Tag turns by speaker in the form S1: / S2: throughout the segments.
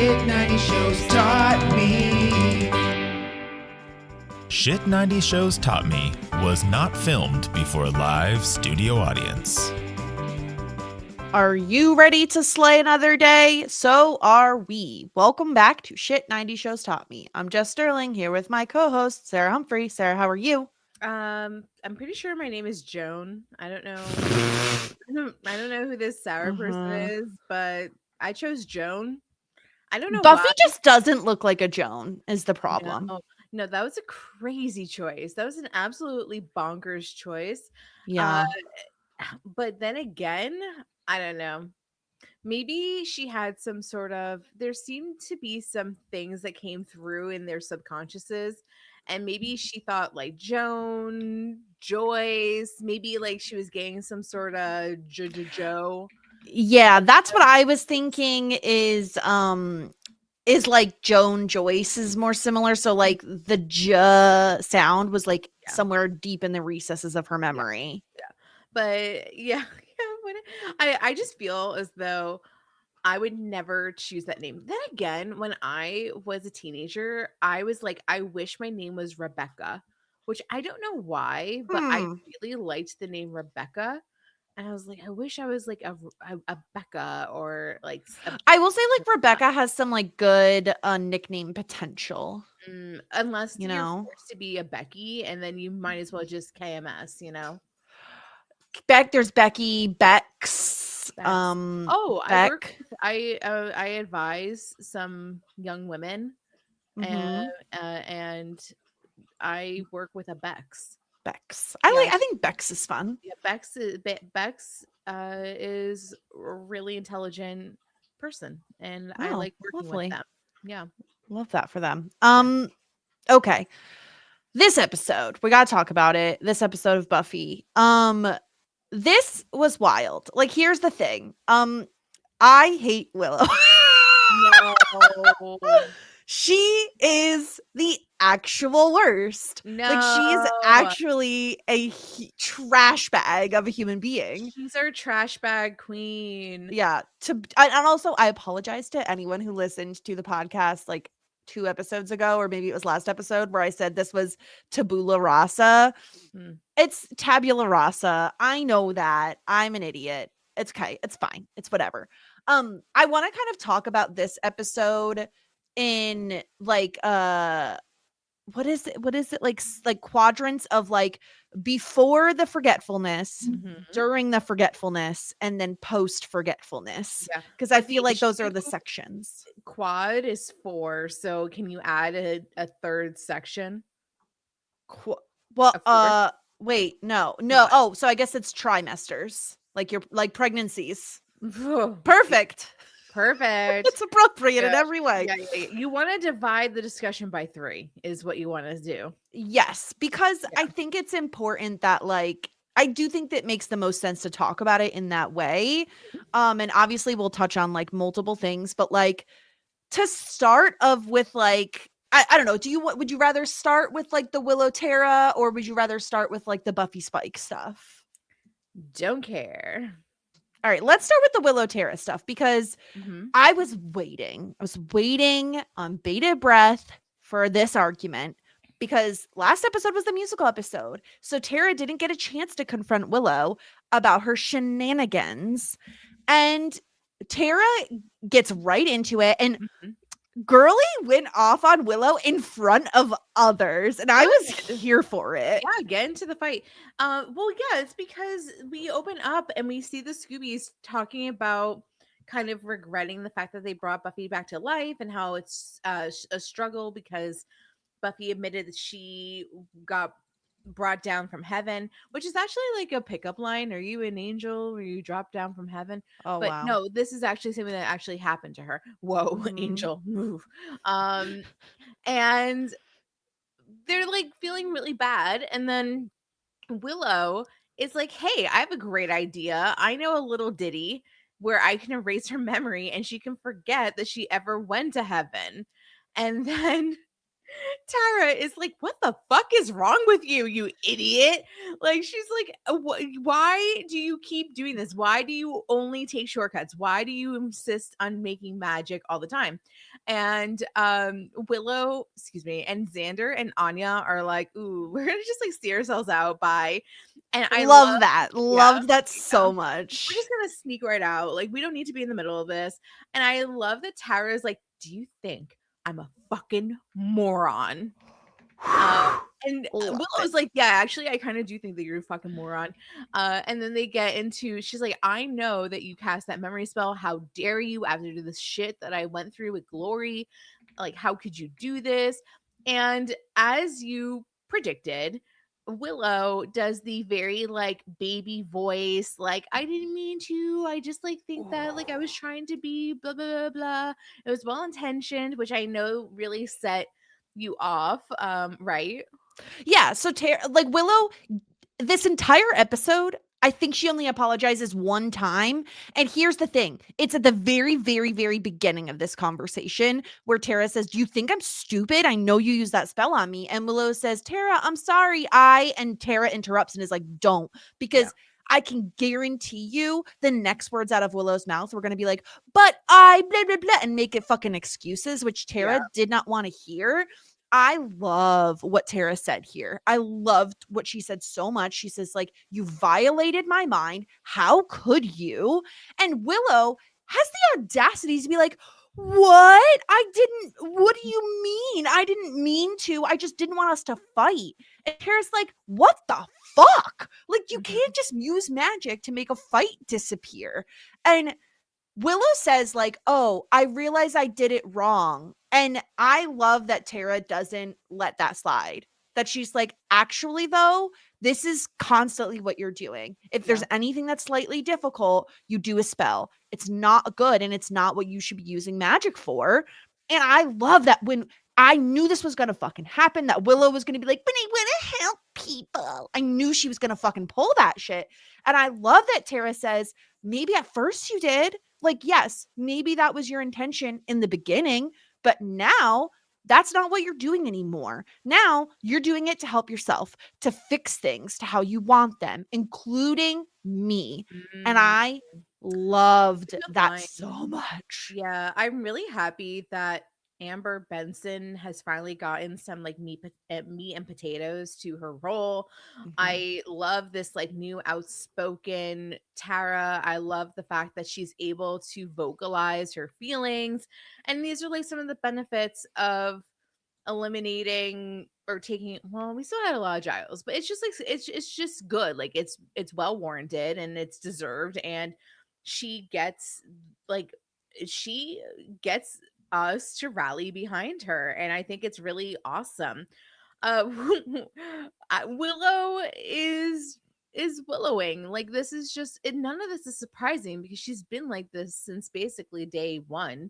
S1: Shit 90 Shows Taught Me.
S2: Shit 90 Shows Taught Me was not filmed before a live studio audience.
S3: Are you ready to slay another day? So are we. Welcome back to Shit 90 Shows Taught Me. I'm Jess Sterling here with my co-host, Sarah Humphrey. Sarah, how are you?
S4: I'm pretty sure my name is Joan. I don't know. I don't know who this sour person is, but I chose Joan. I don't know
S3: Buffy
S4: why.
S3: just doesn't look like a Joan is the problem.
S4: No, that was a crazy choice. That was an absolutely bonkers choice.
S3: Yeah.
S4: But then again, I don't know. Maybe she had some sort of, there seemed to be some things that came through in their subconsciouses. And maybe she thought like Joan, Joyce, maybe like she was getting some sort of Joe.
S3: Yeah, that's what I was thinking is like Joan Joyce is more similar. So like the J sound was like somewhere deep in the recesses of her memory.
S4: Yeah. But yeah, I just feel as though I would never choose that name. Then again, when I was a teenager, I was like, I wish my name was Rebecca, which I don't know why, but I really liked the name Rebecca. And I was like, I wish I was like a Becca or like.
S3: I will say like Rebecca has some like good nickname potential.
S4: Unless
S3: you
S4: you're
S3: know
S4: forced to be a Becky, and then you might as well just KMS, you know.
S3: There's Becky, Bex.
S4: Beck.
S3: Beck.
S4: I advise some young women, and I work with a Bex.
S3: Bex. I think Bex is fun.
S4: Yeah, Bex is a really intelligent person, and I like working with them. Yeah,
S3: love that for them. Okay, this episode we gotta talk about it. This episode of Buffy. This was wild. Like, here's the thing. I hate Willow.
S4: No.
S3: She is the actual worst.
S4: No.
S3: Like, she's actually a trash bag of a human being.
S4: She's our trash bag queen.
S3: Yeah. And also, I apologize to anyone who listened to the podcast like 2 episodes ago, or maybe it was last episode, where I said this was Tabula Rasa. It's Tabula Rasa. I know that. I'm an idiot. It's okay. It's fine. It's whatever. I want to kind of talk about this episode in like what is it like quadrants of like before the forgetfulness, during the forgetfulness, and then post forgetfulness, because I feel like those are the sections.
S4: Quad is 4, so can you add a third section?
S3: Wait, no. Oh, so I guess it's trimesters, like your like pregnancies. Perfect. It's appropriate in every way.
S4: Yeah. You want to divide the discussion by 3 is what you want to do.
S3: Yes, because I think it's important that like I do think that makes the most sense to talk about it in that way. And obviously we'll touch on like multiple things, but like to start with like I don't know, would you rather start with like the Willow Tara, or would you rather start with like the Buffy Spike stuff?
S4: Don't care.
S3: All right, let's start with the Willow Tara stuff, because I was waiting on bated breath for this argument, because last episode was the musical episode. So Tara didn't get a chance to confront Willow about her shenanigans. And Tara gets right into it. And Girly went off on Willow in front of others, and I was here for it.
S4: Yeah, get into the fight. It's because we open up and we see the Scoobies talking about kind of regretting the fact that they brought Buffy back to life, and how it's a struggle because Buffy admitted that she got brought down from heaven, which is actually like a pickup line. Are you an angel? Were you dropped down from heaven?
S3: Oh,
S4: but
S3: wow.
S4: No, this is actually something that actually happened to her. Whoa, angel, move. And they're like feeling really bad, and then Willow is like, hey, I have a great idea. I know a little ditty where I can erase her memory and she can forget that she ever went to heaven. And then Tara is like, what the fuck is wrong with you, you idiot? Like, she's like, why do you keep doing this? Why do you only take shortcuts? Why do you insist on making magic all the time? And Willow, excuse me, and Xander and Anya are like, ooh, we're gonna just like see ourselves out by. And I
S3: Love that.
S4: yeah,
S3: Loved that so
S4: we're
S3: much.
S4: just gonna sneak right out. Like, we don't need to be in the middle of this. And I love that Tara's like, do you think I'm a fucking moron? And
S3: Love
S4: Willow's like, yeah, actually, I kind of do think that you're a fucking moron. And then they get into, she's like, I know that you cast that memory spell. How dare you after this shit that I went through with Glory? Like, how could you do this? And as you predicted, Willow does the very like baby voice, like, I didn't mean to. I just like think that like I was trying to be blah blah blah blah. It was well intentioned, which I know really set you off, right?
S3: Yeah, so like Willow, this entire episode, I think she only apologizes one time. And here's the thing. It's at the very, very, very beginning of this conversation where Tara says, do you think I'm stupid? I know you used that spell on me. And Willow says, Tara, I'm sorry. And Tara interrupts and is like, don't, because I can guarantee you the next words out of Willow's mouth were going to be like, but I blah, blah, blah, and make it fucking excuses, which Tara did not want to hear. I love what Tara said here. I loved what she said so much. She says, like, you violated my mind. How could you? And Willow has the audacity to be like, what? What do you mean? I didn't mean to. I just didn't want us to fight. And Tara's like, what the fuck? Like, you can't just use magic to make a fight disappear. And Willow says, like, oh, I realize I did it wrong. And I love that Tara doesn't let that slide. That she's like, actually, though, this is constantly what you're doing. If there's anything that's slightly difficult, you do a spell. It's not good and it's not what you should be using magic for. And I love that when I knew this was going to fucking happen, that Willow was going to be like, but I want to help people. I knew she was going to fucking pull that shit. And I love that Tara says, maybe at first you did. Like, yes, maybe that was your intention in the beginning, but now that's not what you're doing anymore. Now you're doing it to help yourself, to fix things to how you want them, including me. And I loved that so much.
S4: Yeah, I'm really happy that Amber Benson has finally gotten some like meat and potatoes to her role. I love this like new outspoken Tara. I love the fact that she's able to vocalize her feelings. And these are like some of the benefits of eliminating or taking, well, we still had a lot of Giles, but it's just like it's just good. Like it's well warranted and it's deserved. And she gets like she gets us to rally behind her, and I think it's really awesome. Willow is willowing. Like, this is just none of this is surprising because she's been like this since basically day one.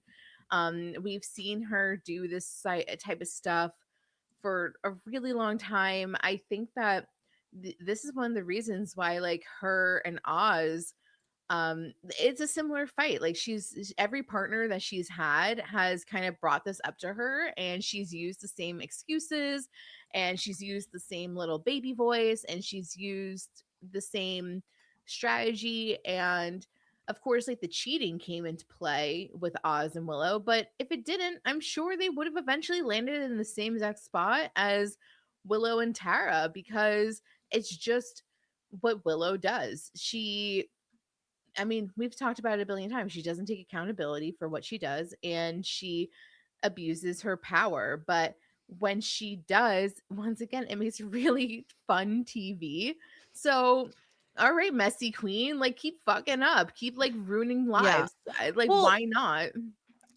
S4: We've seen her do this type of stuff for a really long time. I think that this is one of the reasons why like her and Oz, it's a similar fight. Like, she's every partner that she's had has kind of brought this up to her, and she's used the same excuses, and she's used the same little baby voice, and she's used the same strategy. And of course, like, the cheating came into play with Oz and Willow, but if it didn't, I'm sure they would have eventually landed in the same exact spot as Willow and Tara, because it's just what Willow does. I mean, we've talked about it a billion times. She doesn't take accountability for what she does, and she abuses her power. But when she does, once again, it makes really fun TV. So, all right, messy queen, like, keep fucking up, keep like ruining lives. Like,
S3: Well,
S4: why not?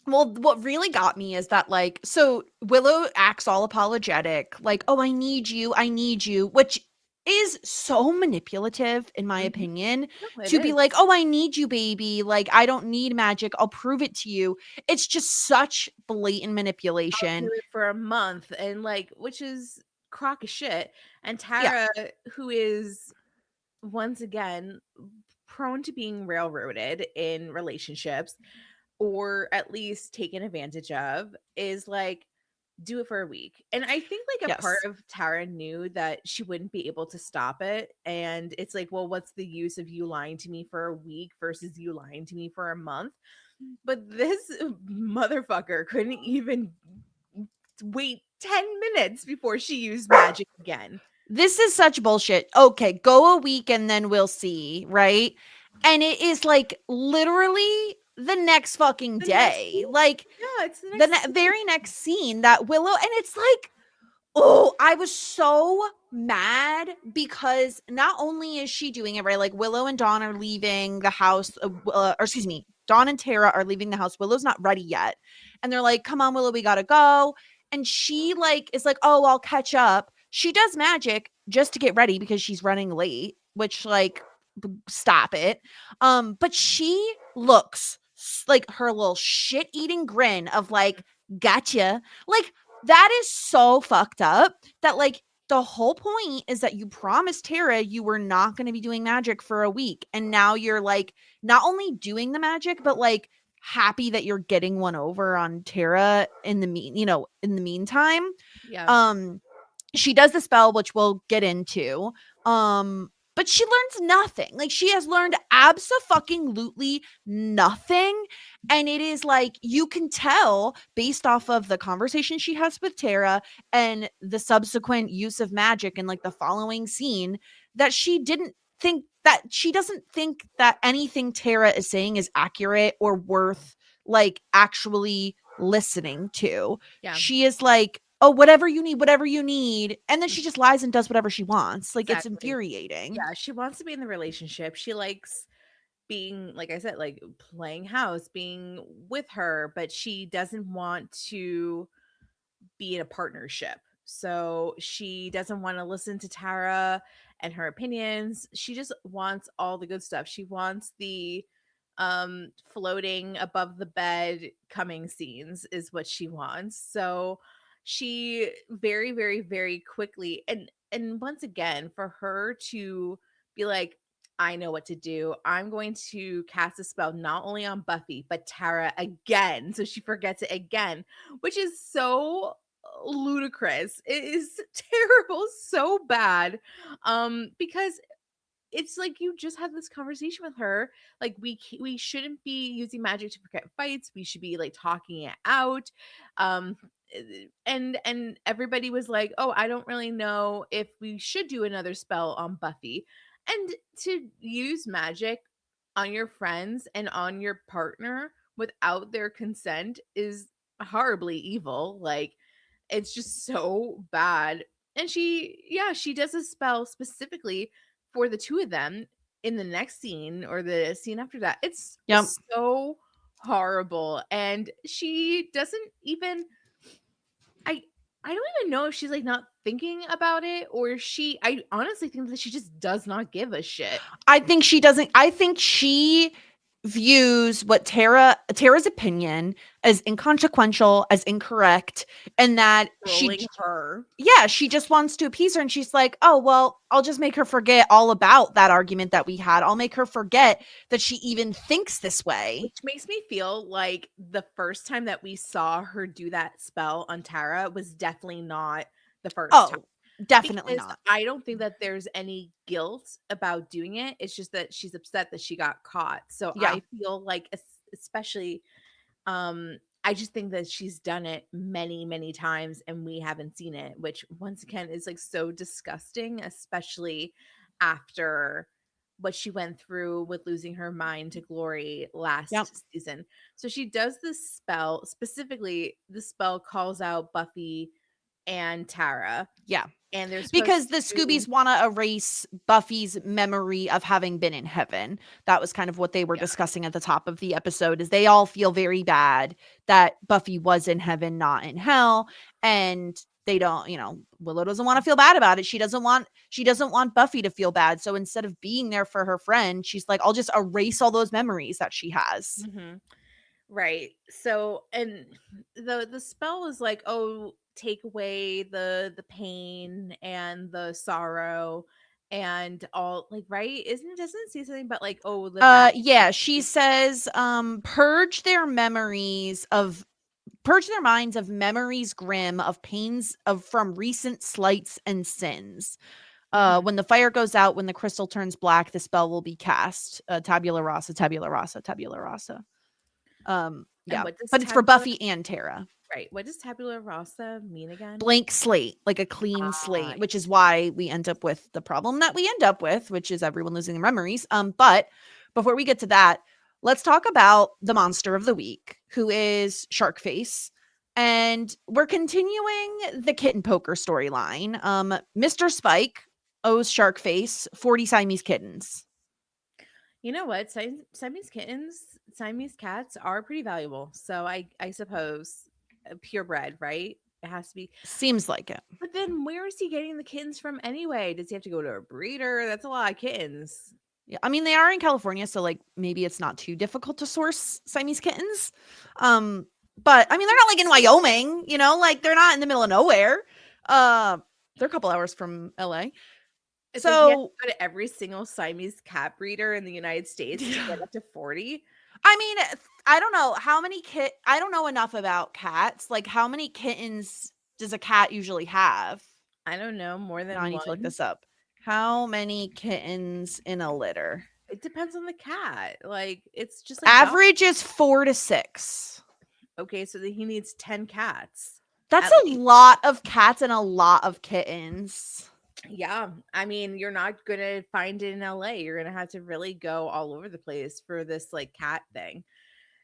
S3: Well, what really got me is that, like, so Willow acts all apologetic, like, oh, I need you, which is so manipulative, in my opinion,
S4: No, it
S3: to be
S4: is.
S3: like, oh, I need you, baby. Like, I don't need magic. I'll prove it to you. It's just such blatant
S4: I'll
S3: manipulation.
S4: do it for a month, and like, which is crock of shit. And Tara, who is once again prone to being railroaded in relationships, or at least taken advantage of, is like, do it for a week. And I think like a part
S3: Yes.
S4: of Tara knew that she wouldn't be able to stop it. And it's like, well, what's the use of you lying to me for a week versus you lying to me for a month? But this motherfucker couldn't even wait 10 minutes before she used magic again.
S3: This is such bullshit. Okay, go a week and then we'll see, right? And it is like literally the next fucking
S4: The next
S3: day.
S4: week?
S3: Like
S4: Yeah, it's the
S3: the
S4: next week.
S3: very next scene that Willow, and it's like, oh, I was so mad because not only is she doing it right, like Willow and Dawn are leaving the house, or excuse me, Dawn and Tara are leaving the house. Willow's not ready yet, and they're like, "Come on, Willow, we gotta go." And she like is like, "Oh, I'll catch up." She does magic just to get ready because she's running late, which like stop it. But she looks like her little shit-eating grin of like, gotcha. Like that is so fucked up that like the whole point is that you promised Tara you were not going to be doing magic for a week. And now you're like not only doing the magic, but like happy that you're getting one over on Tara in the in the meantime.
S4: Yeah.
S3: She does the spell, which we'll get into. But she learns nothing. Like she has learned abso-fucking-lutely nothing. And it is like you can tell based off of the conversation she has with Tara and the subsequent use of magic in like the following scene that she doesn't think that anything Tara is saying is accurate or worth like actually listening to.
S4: Yeah.
S3: She is like, oh, whatever you need. And then she just lies and does whatever she wants. Like, it's
S4: Exactly.
S3: infuriating.
S4: Yeah, she wants to be in the relationship. She likes being, like I said, like playing house, being with her, but she doesn't want to be in a partnership. So she doesn't want to listen to Tara and her opinions. She just wants all the good stuff. She wants the floating above the bed coming scenes is what she wants. So she very very very quickly, and once again, for her to be like, I know what to do. I'm going to cast a spell not only on Buffy, but Tara again. So she forgets it again, which is so ludicrous. It is terrible, so bad. Because it's like you just had this conversation with her. Like we shouldn't be using magic to forget fights. We should be like talking it out. And everybody was like, "Oh, I don't really know if we should do another spell on Buffy." And to use magic on your friends and on your partner without their consent is horribly evil. Like it's just so bad. And she does a spell specifically for the two of them in the next scene or the scene after that. It's
S3: Yep.
S4: so horrible. And she doesn't even I don't even know if she's like not thinking about it, or I honestly think that she just does not give a shit.
S3: I think she doesn't. I think she views what Tara's opinion as inconsequential, as incorrect, and that
S4: Trolling her.
S3: she just wants to appease her. And she's like, oh, well, I'll just make her forget all about that argument that we had. I'll make her forget that she even thinks this way.
S4: Which makes me feel like the first time that we saw her do that spell on Tara was definitely not the first time.
S3: Definitely
S4: Because
S3: not.
S4: I don't think that there's any guilt about doing it. It's just that she's upset that she got caught. So
S3: Yeah.
S4: I feel like especially I just think that she's done it many, many times and we haven't seen it, which once again is like so disgusting, especially after what she went through with losing her mind to Glory last season. So she does this spell, specifically the spell calls out Buffy and Tara.
S3: Yeah.
S4: And there's
S3: because the Scoobies want to erase Buffy's memory of having been in heaven. That was kind of what they were discussing at the top of the episode, is they all feel very bad that Buffy was in heaven, not in hell. And they don't, Willow doesn't want to feel bad about it. She doesn't want Buffy to feel bad. So instead of being there for her friend, she's like, I'll just erase all those memories that she has.
S4: Mm-hmm. Right. So, and the spell is like, oh, take away the pain and the sorrow and all, like, right? Doesn't it say something about like, oh,
S3: yeah, she says purge their memories of purge their minds of memories grim, of pains of from recent slights and sins. When the fire goes out, when the crystal turns black, the spell will be cast. Tabula Rasa, Tabula Rasa, Tabula Rasa. Yeah, but it's for Buffy and Tara.
S4: Right. What does Tabula Rasa mean again?
S3: Blank slate, like a clean slate, which is why we end up with the problem that we end up with, which is everyone losing their memories. But before we get to that, let's talk about the monster of the week, who is Sharkface. And we're continuing the kitten poker storyline. Mr. Spike owes Sharkface 40 Siamese kittens.
S4: You know what? Siamese cats are pretty valuable. So I suppose purebred, right? It has to be.
S3: Seems like it.
S4: But then where is he getting the kittens from anyway? Does he have to go to a breeder? That's a lot of kittens.
S3: Yeah, I mean, they are in California, so like maybe it's not too difficult to source Siamese kittens. But I mean, they're not like in Wyoming, you know, like they're not in the middle of nowhere. They're a couple hours from LA.
S4: So you have to go to every single Siamese cat breeder in the United States to get up to 40.
S3: I mean, I don't know how many I don't know enough about cats. Like, how many kittens does a cat usually have?
S4: I don't know, more than
S3: I need to look this up. How many kittens in a litter?
S4: It depends on the cat. Like, it's just like
S3: average is 4 to 6.
S4: Okay, so then he needs 10 cats.
S3: That's a lot of cats and a lot of kittens.
S4: Yeah, I mean, you're not gonna find it in LA. You're gonna have to really go all over the place for this like cat thing.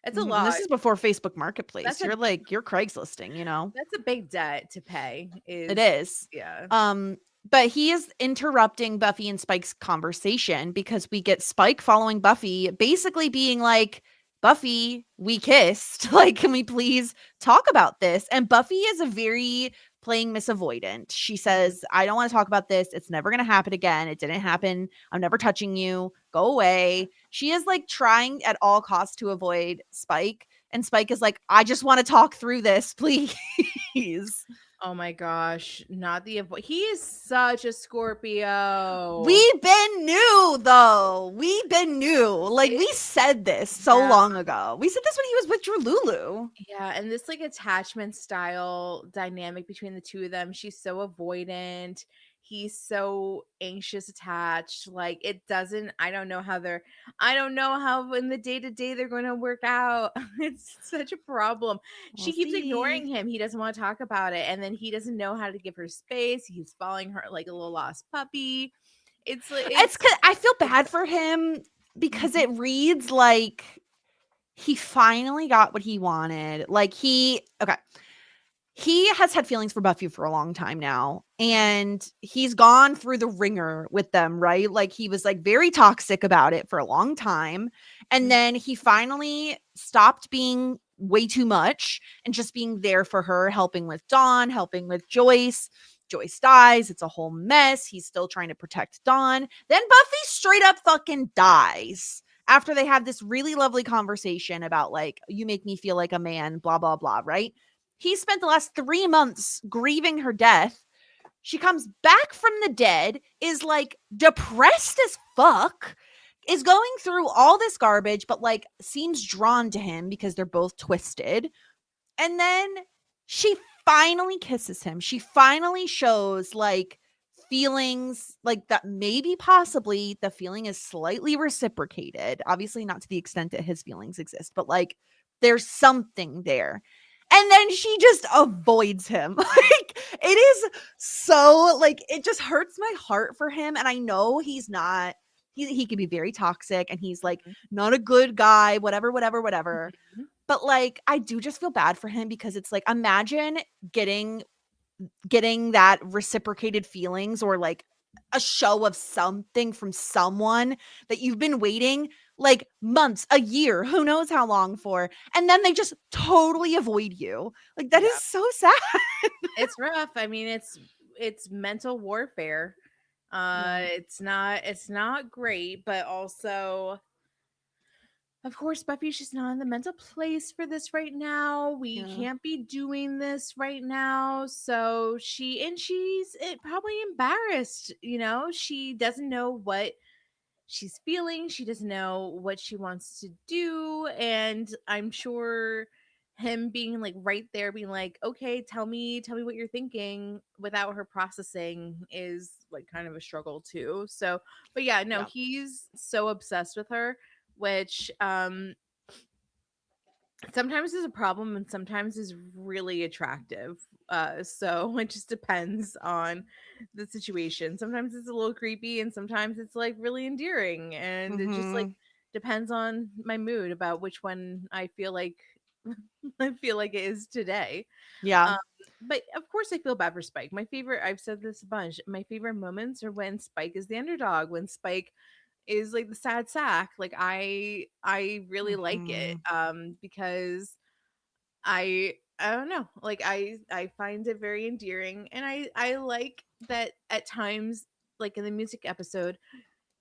S4: It's a lot.
S3: This is before Facebook Marketplace. You're Craigslisting, you know.
S4: That's a big debt to pay.
S3: It is.
S4: Yeah.
S3: But he is interrupting Buffy and Spike's conversation because we get Spike following Buffy, basically being like, Buffy, we kissed. Like, can we please talk about this? And Buffy is a very playing Miss Avoidant. She says, I don't want to talk about this. It's never going to happen again. It didn't happen. I'm never touching you. Go away. She is like trying at all costs to avoid Spike. And Spike is like, I just want to talk through this, please.
S4: Oh my gosh, not the he is such a Scorpio.
S3: We've been new though. We've been new. Like, we said this so long ago. We said this when he was with Drew Lulu.
S4: Yeah, and this like attachment style dynamic between the two of them. She's so avoidant. He's so anxious attached. Like, it doesn't, I don't know how in the day-to-day they're going to work out. It's such a problem. She keeps ignoring him. He doesn't want to talk about it. And then he doesn't know how to give her space. He's following her like a little lost puppy. It's like,
S3: it's cause I feel bad for him because it reads like he finally got what he wanted. Like, he has had feelings for Buffy for a long time now, and he's gone through the ringer with them, right? Like, he was like very toxic about it for a long time. And then he finally stopped being way too much and just being there for her, helping with Dawn, helping with Joyce. Joyce dies. It's a whole mess. He's still trying to protect Dawn. Then Buffy straight up fucking dies after they have this really lovely conversation about like, you make me feel like a man, blah, blah, blah, right? He spent the last 3 months grieving her death. She comes back from the dead, is like depressed as fuck, is going through all this garbage, but like seems drawn to him because they're both twisted. And then she finally kisses him. She finally shows like feelings like that, maybe possibly the feeling is slightly reciprocated. Obviously not to the extent that his feelings exist, but like there's something there. And then she just avoids him. Like, it is so, like, it just hurts my heart for him. And I know he's not, he can be very toxic and he's like not a good guy, whatever. But like, I do just feel bad for him because it's like, imagine getting that reciprocated feelings or like a show of something from someone that you've been waiting like months, a year, who knows how long for, and then they just totally avoid you. Like, that is so sad.
S4: It's rough. I mean, it's mental warfare. It's not great, but also, of course, Buffy's just not in the mental place for this right now. We can't be doing this right now. So she's probably embarrassed, you know. She doesn't know what she's feeling. She doesn't know what she wants to do. And I'm sure him being like right there being like, okay, tell me what you're thinking without her processing is like kind of a struggle too. So but yeah, no,
S3: Yeah.
S4: he's so obsessed with her, which sometimes is a problem and sometimes is really attractive. So it just depends on the situation. Sometimes it's a little creepy and sometimes it's like really endearing, and it just like
S3: Mhm.
S4: depends on my mood about which one I feel like I feel like it is today.
S3: Yeah.
S4: um but of course I feel bad for Spike. My favorite, I've said this a bunch, my favorite moments are when Spike is the underdog, when Spike is like the sad sack. Like I really like it,
S3: Mhm.
S4: because I don't know, like I find it very endearing, and I like that at times, like in the music episode,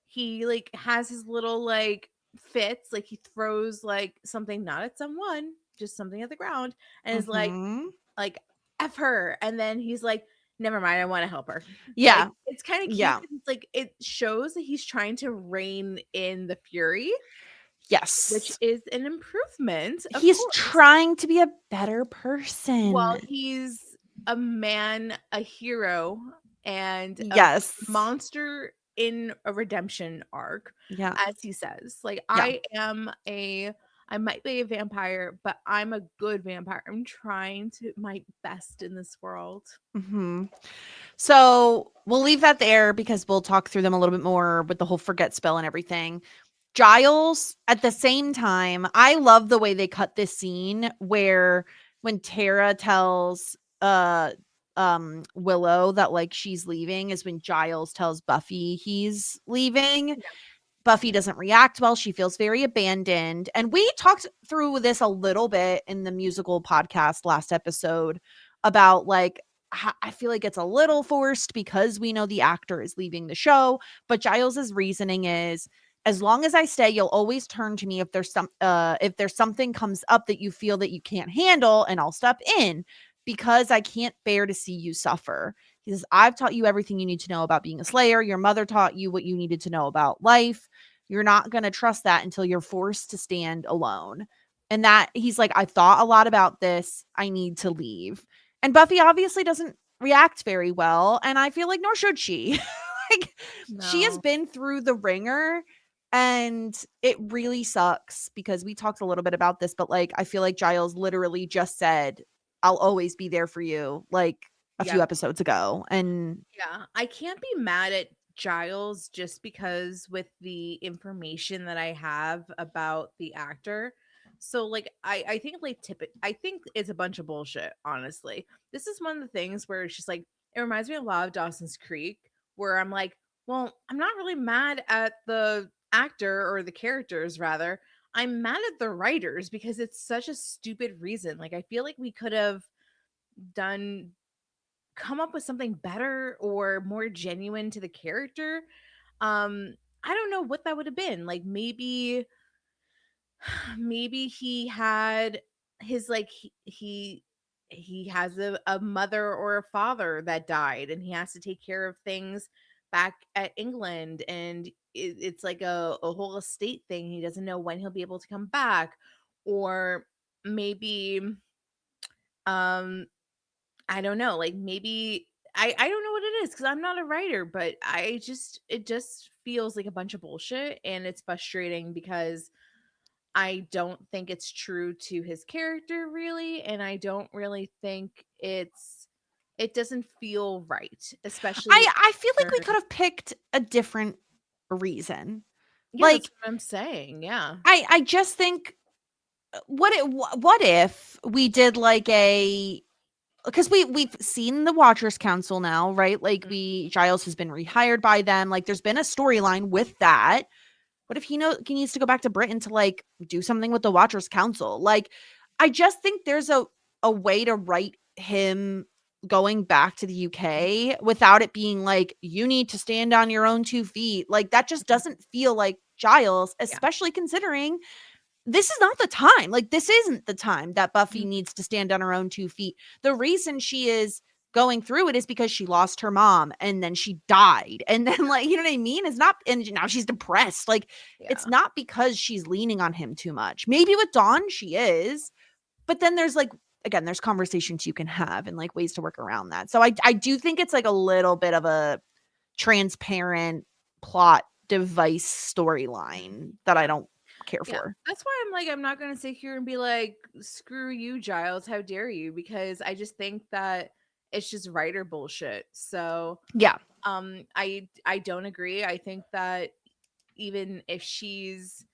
S4: he like has his little like fits, like he throws like something not at someone, just something at the ground, and is
S3: Mhm.
S4: like F her, and then he's like, never mind, I want to help her. Like
S3: Yeah.
S4: it's kind of cute
S3: Yeah.
S4: 'cause it's like it shows that he's trying to rein in the fury, which
S3: Yes.
S4: is an improvement, of
S3: He's
S4: course.
S3: trying to be a better
S4: Well,
S3: person.
S4: he's a man, a hero, and a
S3: Yes.
S4: monster in a redemption arc,
S3: Yeah.
S4: as he says. Like,
S3: Yeah.
S4: I might be a vampire, but I'm a good vampire. I'm trying to my best in this world.
S3: Mhm. So, we'll leave that there because we'll talk through them a little bit more with the whole forget spell and everything. Giles, at the same time, I love the way they cut this scene where when Tara tells Willow that like she's leaving is when Giles tells Buffy he's leaving. Buffy doesn't react well. She feels very abandoned. And we talked through this a little bit in the musical podcast last episode about like, I feel like it's a little forced because we know the actor is leaving the show. But Giles's reasoning is, as long as I stay, you'll always turn to me if there's something comes up that you feel that you can't handle, and I'll step in because I can't bear to see you suffer. He says, I've taught you everything you need to know about being a Slayer. Your mother taught you what you needed to know about life. You're not going to trust that until you're forced to stand alone. And that he's like, I've thought a lot about this. I need to leave. And Buffy obviously doesn't react very well. And I feel like, nor should she. Like, she has
S4: No.
S3: been through the ringer. And it really sucks because we talked a little bit about this, but like, I feel like Giles literally just said, I'll always be there for you, like a few
S4: Yep.
S3: episodes ago. And
S4: Yeah. I can't be mad at Giles just because with the information that I have about the actor. So like I think like I think it's a bunch of bullshit, honestly. This is one of the things where it's just like it reminds me a lot of Dawson's Creek, where I'm like, well, I'm not really mad at the actor or the characters rather. I'm mad at the writers because it's such a stupid reason. Like I feel like we could have done come up with something better or more genuine to the character. I don't know what that would have been. Like maybe he had his like he has a mother or a father that died and he has to take care of things back at England, and it's like a whole estate thing. He doesn't know when he'll be able to come back, or maybe um I don't know, like maybe I don't know what it is because I'm not a writer, but it just feels like a bunch of bullshit, and it's frustrating because I don't think it's true to his character really, and I don't really think it doesn't feel right, especially
S3: I feel like we
S4: after.
S3: could have picked a different reason.
S4: Yeah, that's
S3: Like,
S4: what I'm saying. Yeah.
S3: I just think what if we did like a, because we've seen the Watchers Council now, right? Like,
S4: Mhm.
S3: we Giles has been rehired by them. Like, there's been a storyline with that. What if he needs to go back to Britain to like do something with the Watchers Council? Like, I just think there's a way to write him going back to the UK without it being like, you need to stand on your own 2 feet. Like, that just doesn't feel like Giles,
S4: Yeah.
S3: especially considering this is not the time. Like, this isn't the time that Buffy
S4: Mhm.
S3: needs to stand on her own 2 feet. The reason she is going through it is because she lost her mom and then she died. And then, like, you know what I mean? It's not, and now she's depressed. Like, it's
S4: Yeah.
S3: not because she's leaning on him too much. Maybe with Dawn, she is, but then there's like, again, there's conversations you can have and like ways to work around that. So I do think it's like a little bit of a transparent plot device storyline that I don't care for.
S4: That's why I'm like, I'm not going to sit here and be like, screw you, Giles. How dare you? Because I just think that it's just writer bullshit. So
S3: Yeah.
S4: I don't agree. I think that even if she's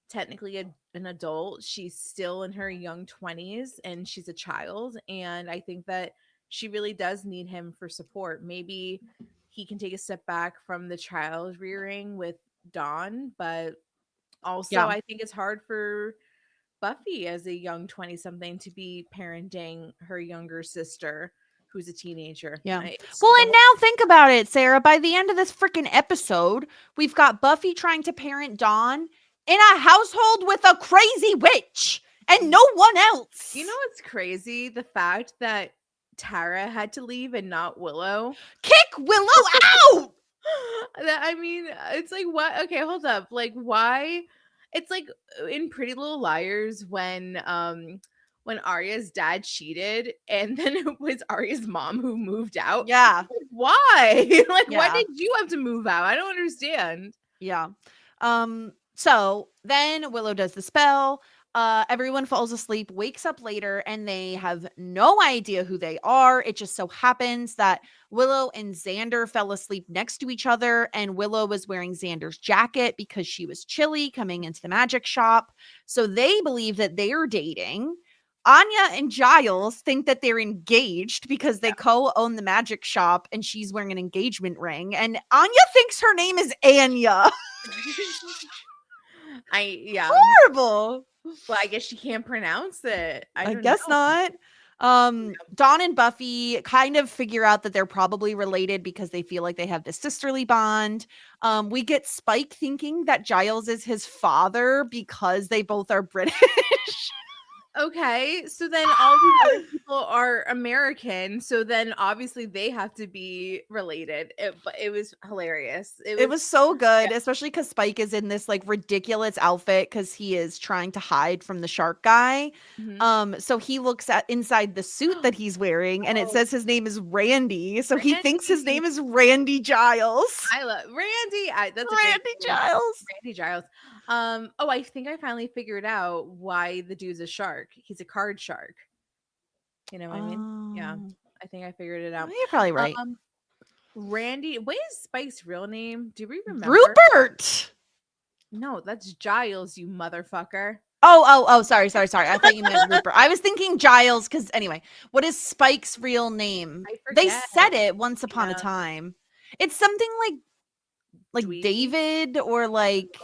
S4: technically an adult, she's still in her young 20s and she's a child. And I think that she really does need him for support. Maybe he can take a step back from the child rearing with Dawn, but also
S3: Yeah.
S4: I think it's hard for Buffy as a young 20 something to be parenting her younger sister who's a teenager.
S3: Yeah. Well, and now think about it, Sarah. By the end of this freaking episode, we've got Buffy trying to parent Dawn in a household with a crazy witch and no one else.
S4: You know what's crazy? The fact that Tara had to leave and not Willow.
S3: Kick Willow out!
S4: I mean, it's like, what? Okay, hold up. Like, why? It's like in Pretty Little Liars when Arya's dad cheated and then it was Arya's mom who moved out.
S3: Yeah.
S4: Why? Like,
S3: Yeah.
S4: why did you have to move out? I don't understand.
S3: Yeah. So then Willow does the spell. Everyone falls asleep, wakes up later, and they have no idea who they are. It just so happens that Willow and Xander fell asleep next to each other, and Willow was wearing Xander's jacket because she was chilly coming into the magic shop. So they believe that they're dating. Anya and Giles think that they're engaged because they co-own the magic shop and she's wearing an engagement ring. And Anya thinks her name is Anya. Horrible.
S4: Well, I guess she can't pronounce it.
S3: I guess not. Dawn and Buffy kind of figure out that they're probably related because they feel like they have this sisterly bond. We get Spike thinking that Giles is his father because they both are British.
S4: Okay, so then all these other people are American, so then obviously they have to be related. But it was hilarious.
S3: It was so good, especially because Spike is in this like ridiculous outfit because he is trying to hide from the shark guy.
S4: Mhm.
S3: So he looks at inside the suit that he's wearing, and it says his name is Randy. So he thinks his name is Randy Giles.
S4: I love Randy. That's
S3: Randy Giles.
S4: Randy Giles. Oh, I think I finally figured out why the dude's a shark. He's a card shark. You know what I mean? Yeah, I think I figured it out.
S3: You're probably right.
S4: Randy, what is Spike's real name? Do we remember?
S3: Rupert.
S4: No, that's Giles, you motherfucker.
S3: Oh, sorry. I thought you meant Rupert. I was thinking Giles because anyway, what is Spike's real name? They said it once upon a time. It's something like David or like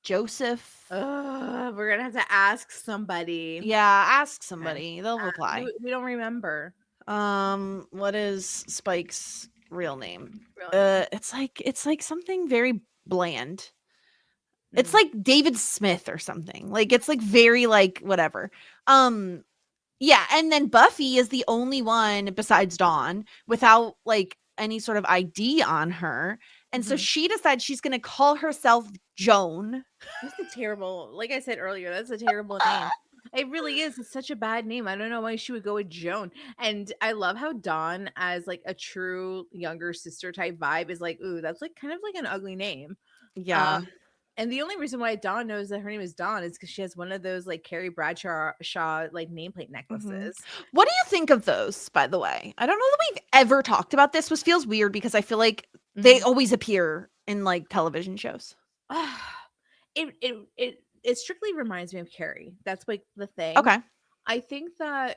S3: Joseph.
S4: We're gonna have to ask somebody.
S3: Yeah, ask somebody. They'll reply.
S4: We don't remember.
S3: What is Spike's real name? It's like something very bland. It's like David Smith or something. Like it's like very like whatever. Yeah, and then Buffy is the only one besides Dawn without like any sort of ID on her. And so she decides she's going to call herself Joan.
S4: That's a terrible, like I said earlier, that's a terrible name. It really is. It's such a bad name. I don't know why she would go with Joan. And I love how Dawn, as like a true younger sister type vibe, is like, ooh, that's like kind of like an ugly name.
S3: Yeah.
S4: And the only reason why Dawn knows that her name is Dawn is because she has one of those like Carrie Bradshaw like nameplate necklaces.
S3: What do you think of those, by the way? I don't know that we've ever talked about this, which feels weird because I feel like they always appear in like television shows.
S4: It strictly reminds me of Carrie. That's like the thing.
S3: Okay.
S4: I think that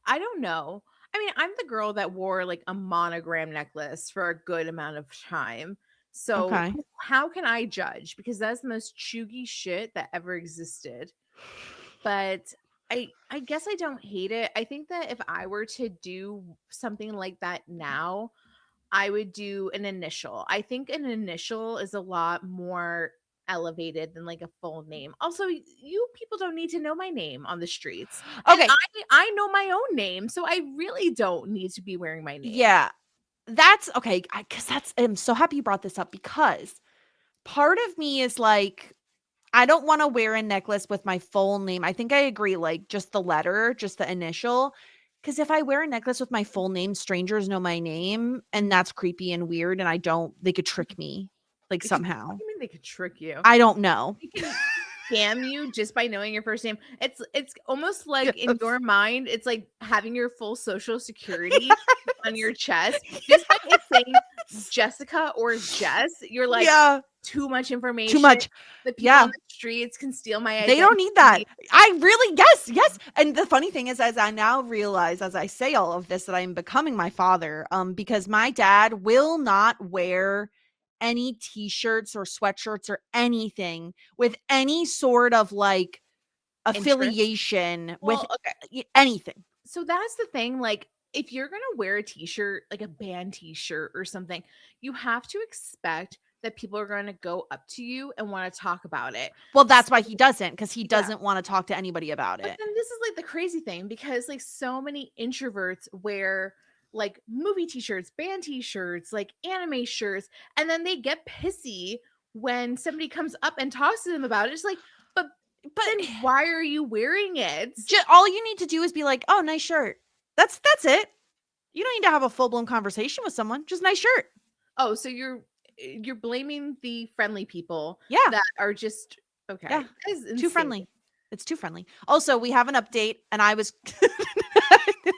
S4: I don't know. I mean, I'm the girl that wore like a monogram necklace for a good amount of time. So how can I judge? Because that's the most chuggy shit that ever existed. But I guess I don't hate it. I think that if I were to do something like that now, I would do an initial. I think an initial is a lot more elevated than like a full name. Also, you people don't need to know my name on the streets.
S3: Okay.
S4: And I know my own name, so I really don't need to be wearing my name.
S3: Yeah. That's okay. I'm so happy you brought this up because part of me is like, I don't want to wear a necklace with my full name. I think I agree, like just the letter, just the initial. Because if I wear a necklace with my full name, strangers know my name, and that's creepy and weird. And they could trick me like
S4: What
S3: somehow.
S4: do you mean they could trick you?
S3: I don't know.
S4: They can scam you just by knowing your first name. It's almost like in your mind, it's like having your full social security on your chest. Just by it saying Jessica or Jess, you're like, too much information.
S3: Too much.
S4: The people on the streets can steal my identity.
S3: They don't need that. I really, yes. And the funny thing is, as I now realize, as I say all of this, that I'm becoming my father, because my dad will not wear any t-shirts or sweatshirts or anything with any sort of like affiliation with anything.
S4: So that's the thing. Like, if you're going to wear a t-shirt, like a band t-shirt or something, you have to expect that people are going to go up to you and want to talk about it.
S3: Well, that's why he doesn't, because he doesn't want to talk to anybody about it.
S4: But then this is like the crazy thing, because like so many introverts wear like movie t-shirts, band t-shirts, like anime shirts, and then they get pissy when somebody comes up and talks to them about it. It's like, but then why are you wearing it?
S3: All you need to do is be like, oh, nice shirt. That's it. You don't need to have a full-blown conversation with someone. Just nice shirt.
S4: Oh, so you're blaming the friendly people that are just okay.
S3: Yeah, too friendly. It's too friendly. Also, we have an update, and I was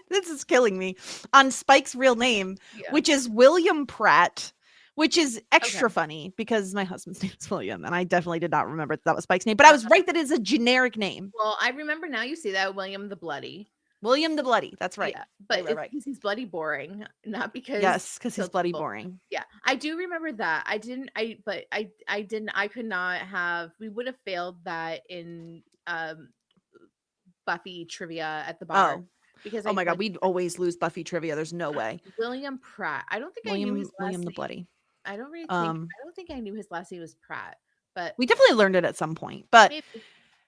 S3: this is killing me, on Spike's real name, which is William Pratt, which is extra funny because my husband's name is William, and I definitely did not remember that was Spike's name, but I was right that it's a generic name.
S4: Well, I remember now you say that, William the Bloody.
S3: William the Bloody. That's right.
S4: Yeah, but right. Because he's bloody boring, not because
S3: because he's bloody boring.
S4: Yeah, I do remember that. I could not have. We would have failed that in Buffy trivia at the bar. Because
S3: my god, we'd always lose Buffy trivia. There's no way.
S4: William Pratt. I don't think I knew his last
S3: William
S4: name.
S3: the Bloody.
S4: I don't really think. I don't think I knew his last name was Pratt, but
S3: we definitely learned it at some point. But
S4: maybe.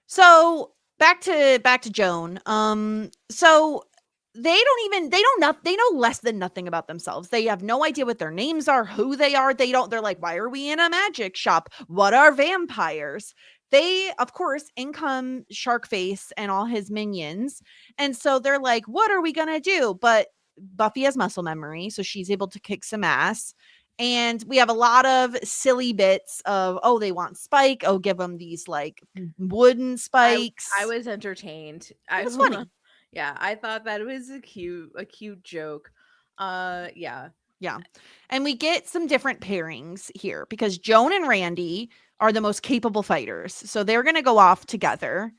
S3: So back to Joan. So they know less than nothing about themselves. They have no idea what their names are, who they are. They're like, why are we in a magic shop? What are vampires? They, of course, in come Sharkface and all his minions. And so they're like, what are we going to do? But Buffy has muscle memory, so she's able to kick some ass. And we have a lot of silly bits of, they want Spike. Give them these like wooden spikes.
S4: I was entertained.
S3: It was funny.
S4: Yeah, I thought that it was a cute joke. Yeah.
S3: And we get some different pairings here because Joan and Randy are the most capable fighters. So they're going to go off together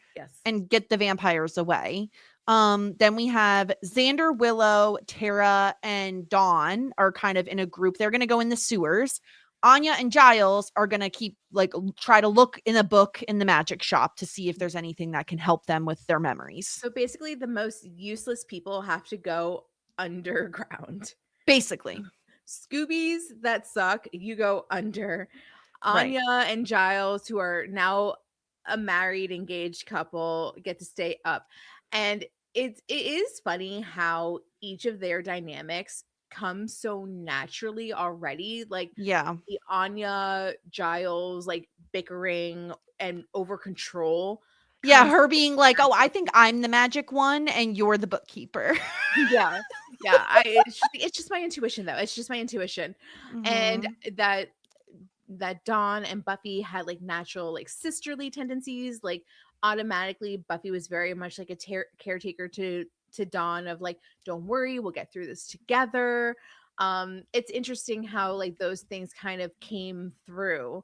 S3: and get the vampires away. Then we have Xander, Willow, Tara, and Dawn are kind of in a group. They're going to go in the sewers. Anya and Giles are going to try to look in a book in the magic shop to see if there's anything that can help them with their memories.
S4: So basically the most useless people have to go underground.
S3: Basically.
S4: Scoobies that suck, you go under. Anya and Giles, who are now a married, engaged couple, get to stay up. And it is funny how each of their dynamics comes so naturally already. Like the Anya Giles like bickering and over control.
S3: Yeah, her being like, I think I'm the magic one and you're the bookkeeper.
S4: Yeah. It's just my intuition though. It's just my intuition. Mm-hmm. And that Dawn and Buffy had like natural like sisterly tendencies. Like automatically Buffy was very much like a caretaker to Dawn of like, don't worry, we'll get through this together. It's interesting how like those things kind of came through.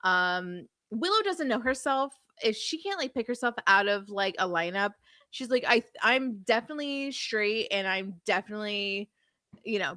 S4: Willow doesn't know herself. If she can't like pick herself out of like a lineup, she's like, I'm definitely straight and I'm definitely,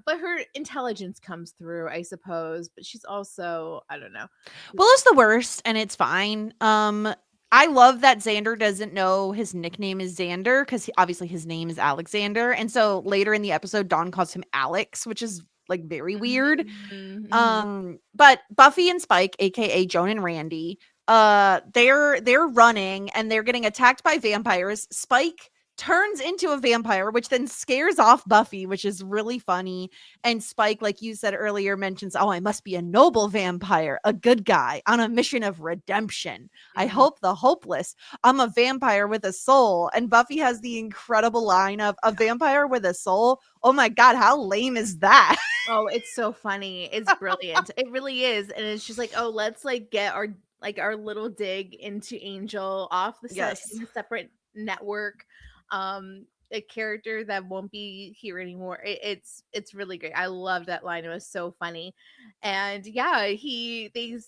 S4: but her intelligence comes through, I suppose. But she's also, I don't know.
S3: Willow's the worst and it's fine. I love that Xander doesn't know his nickname is Xander because obviously his name is Alexander. And so later in the episode, Dawn calls him Alex, which is like very weird. Mm-hmm. But Buffy and Spike, aka Joan and Randy, they're running and they're getting attacked by vampires. Spike turns into a vampire, which then scares off Buffy, which is really funny. And Spike, like you said earlier, mentions, "Oh, I must be a noble vampire, a good guy on a mission of redemption. I help the hopeless. I'm a vampire with a soul." And Buffy has the incredible line of, "A vampire with a soul? Oh my God, how lame is that?"
S4: Oh, it's so funny. It's brilliant. It really is. And it's just like, oh, let's like get our little dig into Angel off the set
S3: Yes.
S4: in a separate network. A character that won't be here anymore. It's really great. I love that line. It was so funny. And yeah, they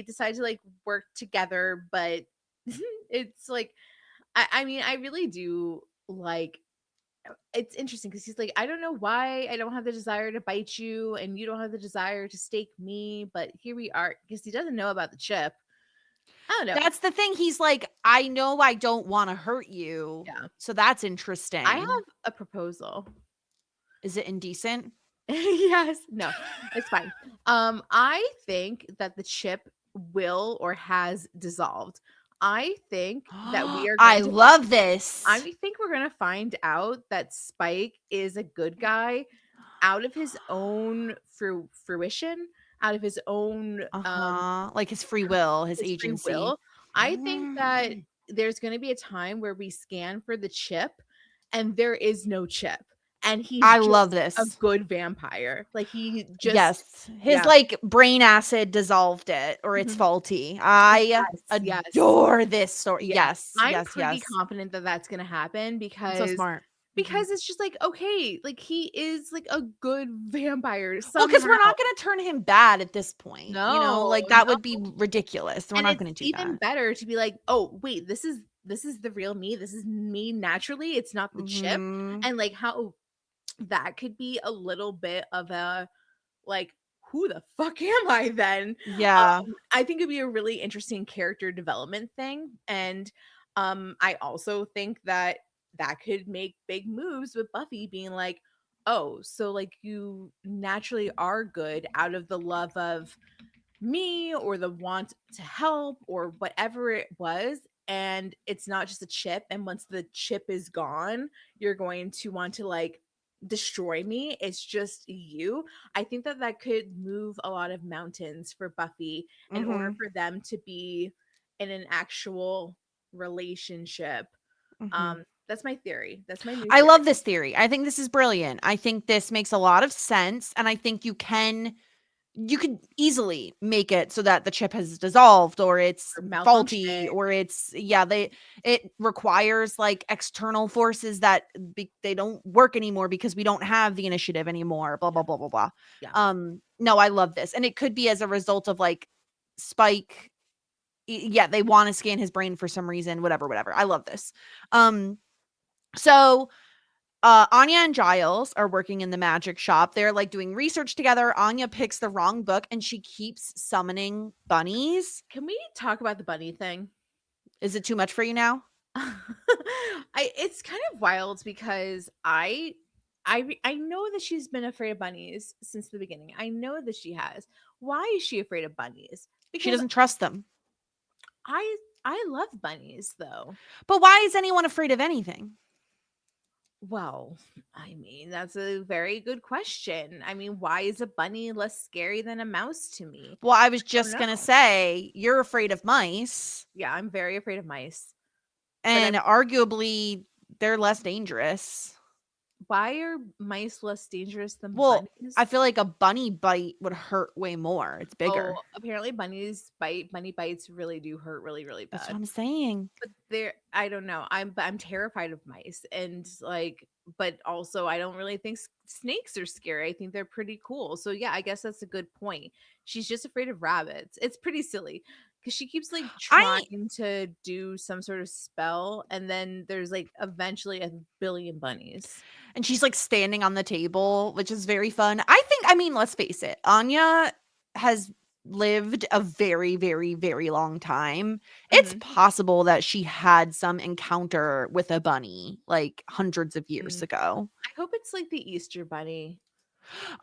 S4: decide to like work together, but it's like I mean, I really do like it's interesting because he's like, I don't know why I don't have the desire to bite you and you don't have the desire to stake me, but here we are because he doesn't know about the chip. I don't know.
S3: That's the thing. He's like, "I know I don't want to hurt you."
S4: Yeah.
S3: So that's interesting.
S4: I have a proposal.
S3: Is it indecent?
S4: Yes. No, it's fine. I think that the chip will or has dissolved. I think that we are
S3: I
S4: going to
S3: love this.
S4: I think we're going to find out that Spike is a good guy out of his own fruition, out of his own
S3: like his free will, his
S4: free
S3: agency.
S4: will. I think that there's going to be a time where we scan for the chip and there is no chip. And he's
S3: I
S4: just
S3: love this.
S4: a good vampire. Like he just
S3: Yes. His like brain acid dissolved it, or it's faulty. I
S4: yes.
S3: adore this story.
S4: Yeah.
S3: Yes.
S4: I'm
S3: yes.
S4: pretty
S3: Yes.
S4: confident that that's going to happen because
S3: So smart.
S4: because it's just like, okay, like he is like a good vampire.
S3: Well, because we're
S4: somehow.
S3: not going to turn him bad at this point.
S4: No,
S3: like that would be ridiculous. We're
S4: and
S3: not
S4: it's
S3: going to do
S4: even
S3: that.
S4: better to be like, oh wait, this is the real me. This is me naturally. It's not the chip.
S3: Mhm.
S4: And like how that could be a little bit of a like, who the fuck am I then?
S3: Yeah.
S4: I think it'd be a really interesting character development thing. And I also think that could make big moves with Buffy being like, oh, so like you naturally are good out of the love of me or the want to help or whatever it was. And it's not just a chip. And once the chip is gone, you're going to want to like destroy me. It's just you. I think that could move a lot of mountains for Buffy in order for them to be in an actual relationship. That's my theory. That's my new
S3: I
S4: theory.
S3: love this theory. I think this is brilliant. I think this makes a lot of sense. And I think you could easily make it so that the chip has dissolved or it's faulty or it's it requires like external forces that they don't work anymore because we don't have the initiative anymore, blah blah blah blah blah.
S4: Yeah.
S3: No, I love this. And it could be as a result of like Spike, they want to scan his brain for some reason, whatever. I love this. So Anya and Giles are working in the magic shop. They're like doing research together. Anya picks the wrong book and she keeps summoning bunnies.
S4: Can we talk about the bunny thing?
S3: Is it too much for you now?
S4: It's kind of wild because I know that she's been afraid of bunnies since the beginning. I know that she has. Why is she afraid of bunnies?
S3: Because she doesn't trust them.
S4: I love bunnies though.
S3: But why is anyone afraid of anything?
S4: Well, I mean, that's a very good question. I mean, why is a bunny less scary than a mouse to me?
S3: Well, I was just going to say, you're afraid of mice.
S4: Yeah, I'm very afraid of mice.
S3: And arguably, they're less dangerous.
S4: Why are mice less dangerous than
S3: bunnies? I feel like a bunny bite would hurt way more. It's bigger.
S4: Oh, apparently bunny bites really do hurt really, really bad.
S3: That's what I'm saying.
S4: But I don't know. I'm terrified of mice and like, but also I don't really think snakes are scary. I think they're pretty cool. So yeah, I guess that's a good point. She's just afraid of rabbits. It's pretty silly. Because she keeps like trying to do some sort of spell, and then there's like eventually a billion bunnies.
S3: And she's like standing on the table, which is very fun. I mean, let's face it, Anya has lived a very, very, very long time. It's possible that she had some encounter with a bunny like hundreds of years ago.
S4: I hope it's like the Easter bunny.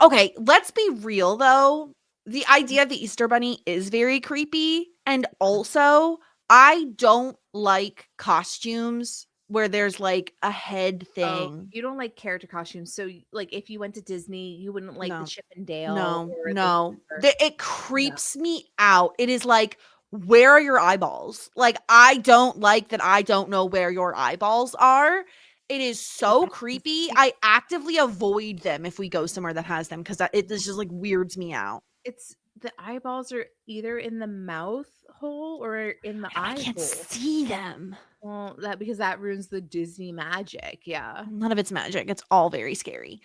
S3: Okay, let's be real though. The idea of the Easter bunny is very creepy. And also, I don't like costumes where there's like a head
S4: Oh,
S3: thing.
S4: you don't like character costumes. So, like, if you went to Disney, you wouldn't like the
S3: No.
S4: Chip and Dale
S3: No,
S4: or the
S3: no.
S4: whatever.
S3: It creeps me out. It is like, where are your eyeballs? Like, I don't like that I don't know where your eyeballs are. It is so creepy. I actively avoid them if we go somewhere that has them because it just like weirds me out.
S4: It's the eyeballs are either in the mouth hole or in the
S3: I
S4: eye
S3: can't
S4: hole.
S3: see them.
S4: Well, because that ruins the Disney magic. Yeah.
S3: None of it's magic. It's all very scary.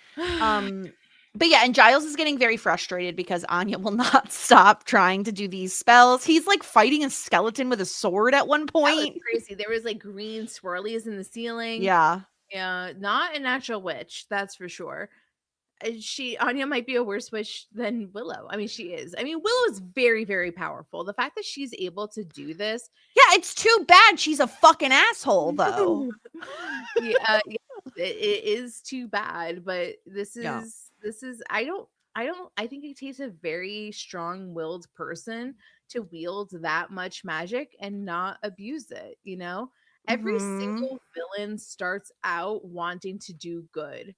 S3: But yeah, and Giles is getting very frustrated because Anya will not stop trying to do these spells. He's like fighting a skeleton with a sword at one
S4: That was
S3: point.
S4: crazy. There was like green swirlies in the ceiling.
S3: Yeah.
S4: Yeah, not a natural witch, that's for sure. Anya might be a worse witch than Willow. I mean, she is. I mean, Willow is very, very powerful. The fact that she's able to do this,
S3: Yeah, it's too bad she's a fucking asshole, though.
S4: yeah, it is too bad. But this
S3: Yeah.
S4: is. I think it takes a very strong-willed person to wield that much magic and not abuse it. You know, every
S3: Mhm.
S4: single villain starts out wanting to do good.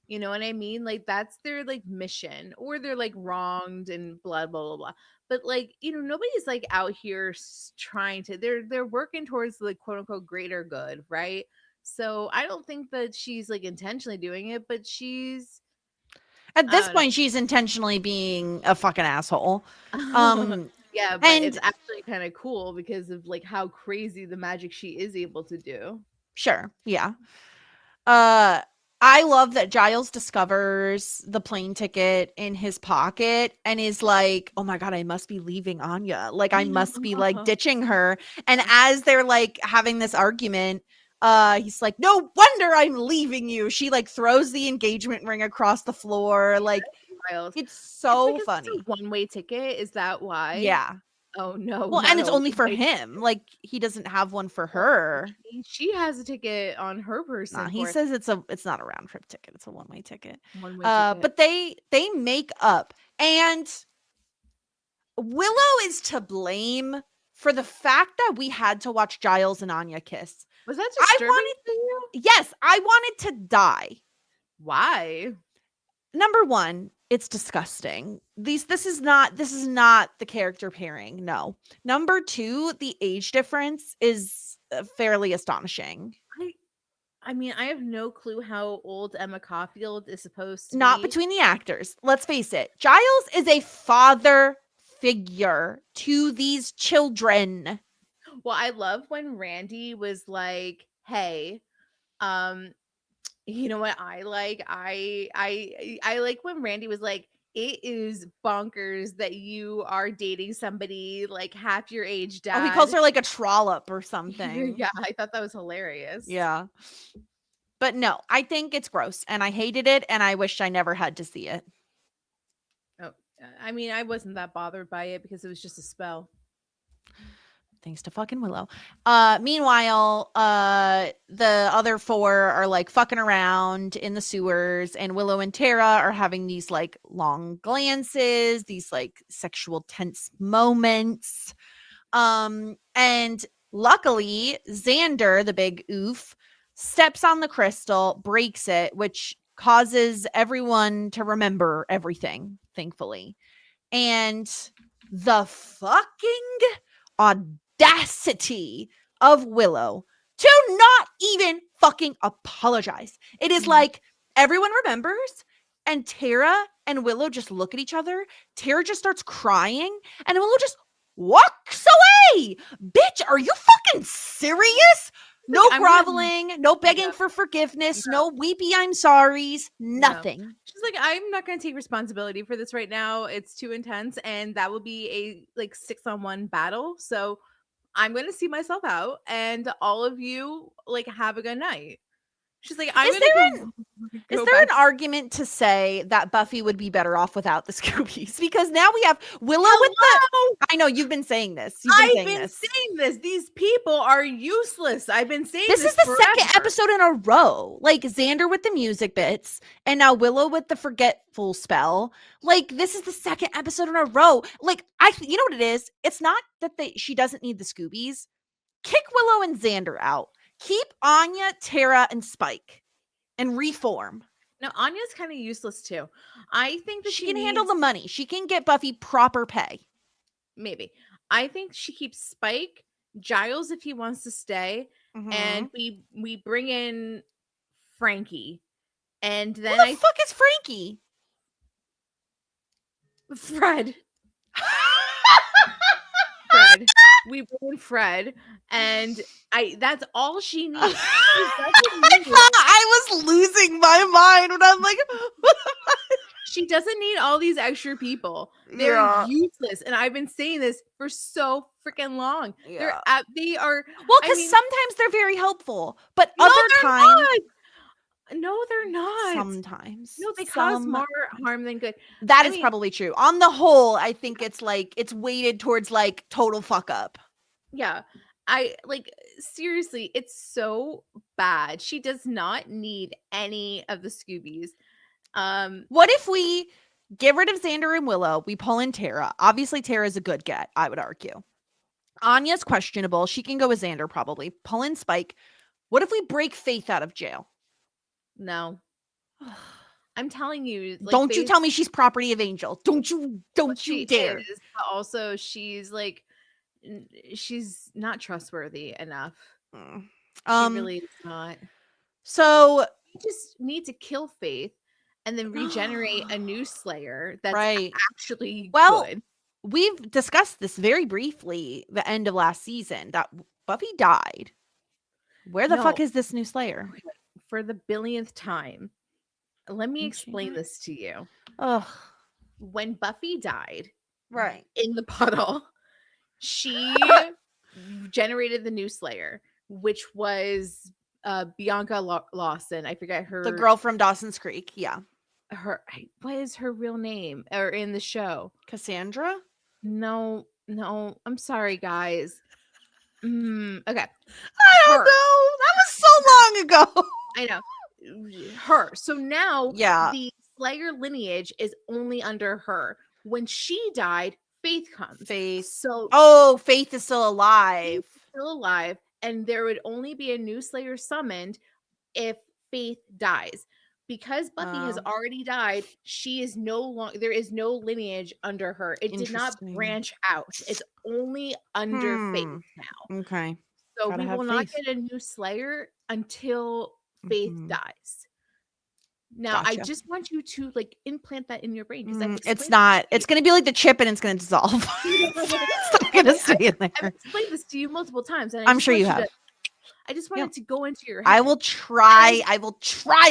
S4: You know what I mean? Like that's their like mission, or they're like wronged and blah blah blah blah. But like, you know, nobody's like out here trying to. They're working towards the quote unquote greater good, right? So I don't think that she's like intentionally doing it, but she's
S3: At this
S4: I don't
S3: point, she's intentionally being a fucking asshole.
S4: know. Yeah, but
S3: And
S4: it's actually kind of cool because of like how crazy the magic she is able to do.
S3: sure, yeah. I love that Giles discovers the plane ticket in his pocket and is like, "Oh my god, I must be leaving Anya. Like I must be like ditching her." And as they're like having this argument, he's like, "No wonder I'm leaving you." She like throws the engagement ring across the floor. Like
S4: Wild.
S3: it's
S4: It's
S3: so
S4: because
S3: funny.
S4: it's a one-way ticket. Is that why?
S3: Yeah.
S4: Oh no,
S3: Well,
S4: not
S3: and it's
S4: a
S3: only for
S4: one-way
S3: him. Like he doesn't have one for
S4: Well,
S3: her.
S4: she has a ticket on her
S3: Nah,
S4: person
S3: he
S4: for
S3: says it's not a round trip ticket. It's a one-way ticket.
S4: one-way ticket.
S3: But they make up, and Willow is to blame for the fact that we had to watch Giles and Anya kiss.
S4: Was that
S3: I
S4: disturbing
S3: wanted,
S4: to you?
S3: yes, I wanted to die.
S4: Why?
S3: Number one, it's disgusting. This is not the character pairing. No. Number two, the age difference is fairly astonishing.
S4: I mean, I have no clue how old Emma Caulfield is supposed to
S3: Not
S4: be.
S3: between the actors. Let's face it. Giles is a father figure to these children.
S4: Well, I love when Randy was like, "Hey, you know what I like? I like when Randy was like, it is bonkers that you are dating somebody like half your age, Dad."
S3: Oh, he calls her like a trollop or something.
S4: Yeah, I thought that was hilarious.
S3: Yeah. But no, I think it's gross and I hated it and I wish I never had to see it.
S4: Oh, I mean, I wasn't that bothered by it because it was just a spell.
S3: Thanks to fucking Willow. Meanwhile, the other four are like fucking around in the sewers, and Willow and Tara are having these like long glances, these like sexual tense moments. And luckily, Xander, the big oof, steps on the crystal, breaks it, which causes everyone to remember everything, thankfully. And the fucking audacity of Willow to not even fucking apologize. It is like everyone remembers, and Tara and Willow just look at each other. Tara just starts crying, and Willow just walks away. Bitch, are you fucking serious? No
S4: Like,
S3: groveling, no begging
S4: Yeah.
S3: for forgiveness, no weepy I'm sorries, nothing.
S4: She's like, I'm not going to take responsibility for this right now. It's too intense, and that will be a like 6-on-1 battle. So I'm going to see myself out, and all of you like have a good night. She's like, I'm
S3: Is
S4: going
S3: Is there an argument to say that Buffy would be better off without the Scoobies? Because now we have Willow with the... I know, you've been saying this.
S4: I've been saying this. These people are useless. I've been saying
S3: This is the
S4: forever.
S3: second episode in a row. Like, Xander with the music bits, and now Willow with the forgetful spell. Like, this is the second episode in a row. Like, you know what it is? It's not that she doesn't need the Scoobies. Kick Willow and Xander out. Keep Anya, Tara, and Spike and reform.
S4: Now Anya's kind of useless too. I think that
S3: She can handle the money. She can get Buffy proper pay.
S4: Maybe. I think she keeps Spike, Giles if he wants to stay, and we bring in Frankie. And then
S3: Who the fuck is Frankie?
S4: Fred. We bring in Fred, and that's all she needs.
S3: I thought I was losing my mind when I'm like,
S4: she doesn't need all these extra people. They're useless, and I've been saying this for so freaking long.
S3: Yeah.
S4: They are
S3: because sometimes they're very helpful, but other times.
S4: No, they're not.
S3: Sometimes.
S4: No, they cause more harm than good.
S3: That is probably true. On the whole, I think it's weighted towards like total fuck up.
S4: Yeah. Seriously, it's so bad. She does not need any of the Scoobies.
S3: What if we get rid of Xander and Willow? We pull in Tara. Obviously, Tara's a good get, I would argue. Anya's questionable. She can go with Xander probably. Pull in Spike. What if we break Faith out of jail?
S4: No. I'm telling you.
S3: Don't you tell me she's property of Angel. Don't you dare.
S4: Is, but also, she's not trustworthy enough. She really is not.
S3: So
S4: you just need to kill Faith and then regenerate a new Slayer that's actually good.
S3: We've discussed this very briefly the end of last season that Buffy died. Where the fuck is this new Slayer?
S4: For the billionth time, let me explain this to you. When Buffy died, in the puddle, she generated the new Slayer, which was Bianca Lawson. I forget her.
S3: The girl from Dawson's Creek. Yeah.
S4: What is her real name? Or in the show?
S3: Cassandra?
S4: No. I'm sorry, guys. Okay.
S3: I don't know. That was so long ago.
S4: I know. Her. So now the Slayer lineage is only under her. When she died, Faith comes.
S3: Faith.
S4: So
S3: Faith is still alive.
S4: And there would only be a new Slayer summoned if Faith dies. Because Buffy has already died, she is no longer, there is no lineage under her. It did not branch out. It's only under Faith now.
S3: Okay.
S4: So we will not get a new Slayer until Faith dies. Now, I just want you to implant that in your brain. Because
S3: it's not. It's going to be like the chip and it's going to dissolve. It's not going to stay in there.
S4: I've explained this to you multiple times. And
S3: I'm sure you have.
S4: I just wanted to go into your head.
S3: I will try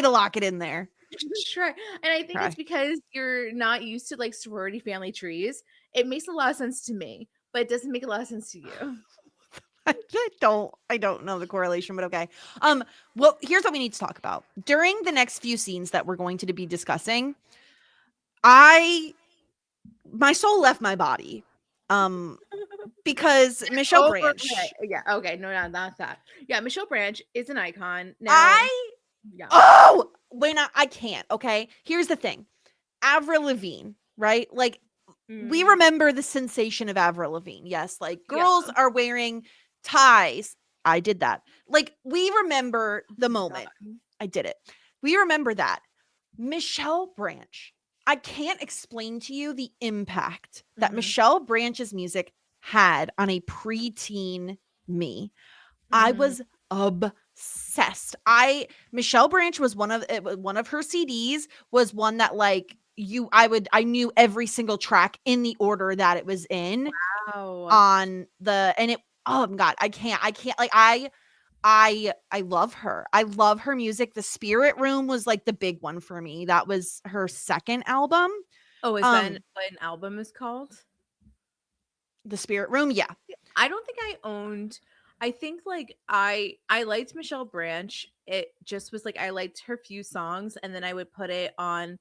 S3: to lock it in there.
S4: Try. And I think it's because you're not used to sorority family trees. It makes a lot of sense to me, but it doesn't make a lot of sense to you.
S3: I don't know the correlation, but okay. Well, here's what we need to talk about. During the next few scenes that we're going to be discussing, my soul left my body. Because Michelle Branch.
S4: Yeah, okay. No, not that. Yeah, Michelle Branch is an icon. Now,
S3: I can't, okay? Here's the thing. Avril Lavigne, right? We remember the sensation of Avril Lavigne. Yes, girls are wearing ties. I did that. We remember the moment. I did it. We remember that. Michelle Branch. I can't explain to you the impact that Michelle Branch's music had on a preteen me. I was obsessed. Michelle Branch was one of her CDs was one that I knew every single track in the order that it was in.
S4: Wow.
S3: Oh my God, I can't I love her. I love her music. The Spirit Room was the big one for me. That was her second album.
S4: Oh, is that what an album is called?
S3: The Spirit Room, yeah.
S4: I don't think I owned. I think I liked Michelle Branch. It just was I liked her few songs, and then I would put it on